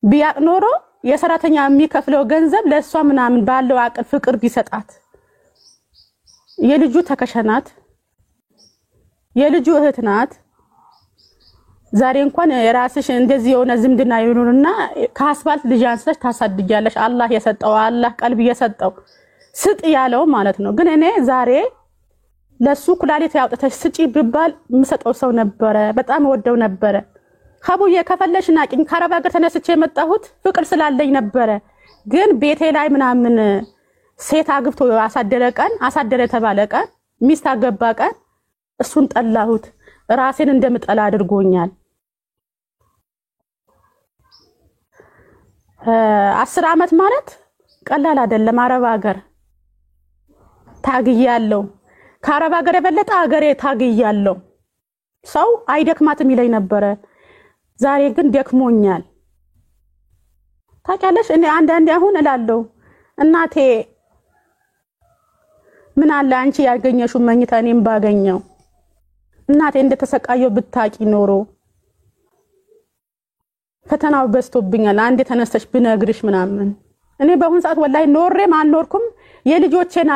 [SPEAKER 2] ቢያቅ ኖሮ የሰራተኛ የሚከፍለው ገንዘብ ለሷ ምናምን ባለው አቅል ፍቅር ቢሰጣት የልጁ ተከሸናት የልጁ እህት ናት ዛሬ እንኳን የራስሽ እንደዚህ የሆነ ዝምድና ይኑርና ከአስፋልት ልጅ አንስተሽ ታሳድጊያለሽ አላህ የሰጠው አላህ ቀልብ የሰጠው ስጥ ያለው ማለት ነው ግን እኔ ዛሬ ለሱ ኩላሊት ያውጥተሽ ስጪ ቢባል ምሰጠው ሰው ነበር በጣም ወደው ነበር ሀቡዬ ከፈለሽና ቅኝ ከአረብ ሀገር ተነስቼ የመጣሁት ፍቅር ስላለኝ ነበር ግን ቤቴ ላይ ምናምን ሴት አግብቶ አሳደረ ተባለ ቀን ሚስት አገባ ቀን እሱን ጠላሁት ራሴን እንደምጠላ አድርጎኛል 10 አመት ማለት ቀላል አይደለም። አረብ ሀገር ታግያለሁ። ከአረብ ሀገር የበለጠ ሀገሬ ታግያለሁ። ሰው አይደክማትም ይለኝ ነበረ። ዛሬ ግን ደክሞኛል። ታውቂያለሽ እኔ አንዳንዴ አሁን እላለሁ እናቴ ምን አለ አንቺ ያገኘሽው መኝታ እኔም ባገኘው እናቴ እንደተሰቃየው ብታቂ ኖሮ ፈተናው በስቶብኛል አንዴ ተነስተሽ ብነግርሽ ምናምን እኔ በአሁን ሰዓት ወላሂ ኖሬም አልኖርኩም የልጆቼን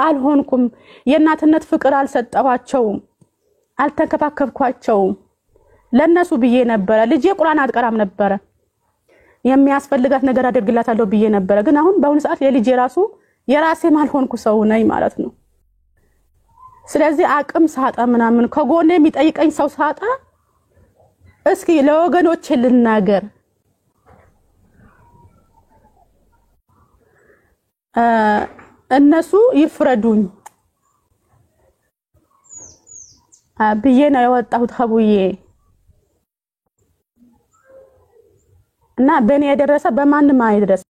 [SPEAKER 2] አልሆንኩም የእናትነት ፍቅር አልሰጠዋቸውም አልተከፋከፍኳቸውም ለነሱ ብዬ ነበር ልጄ ቁርአን አትቀራም ነበር የሚያስፈልጋት ነገር አደርግላታለሁ ብዬ ነበር ግን አሁን በአሁን ሰዓት የልጄ ራሱ የራሴ ማልሆንኩ ሰው ነኝ ማለት ነው ስለዚህ አቅም ሳጣ ምናምን ከጎኔ የሚጠይቀኝ ሰው ሳጣ እስኪ ለወገኖቼ ልናገር እነሱ ይፍረዱኝ ብዬ ነው የወጣሁት ሀቡዬ እና በእኔ የደረሰ በማንም አይደረስ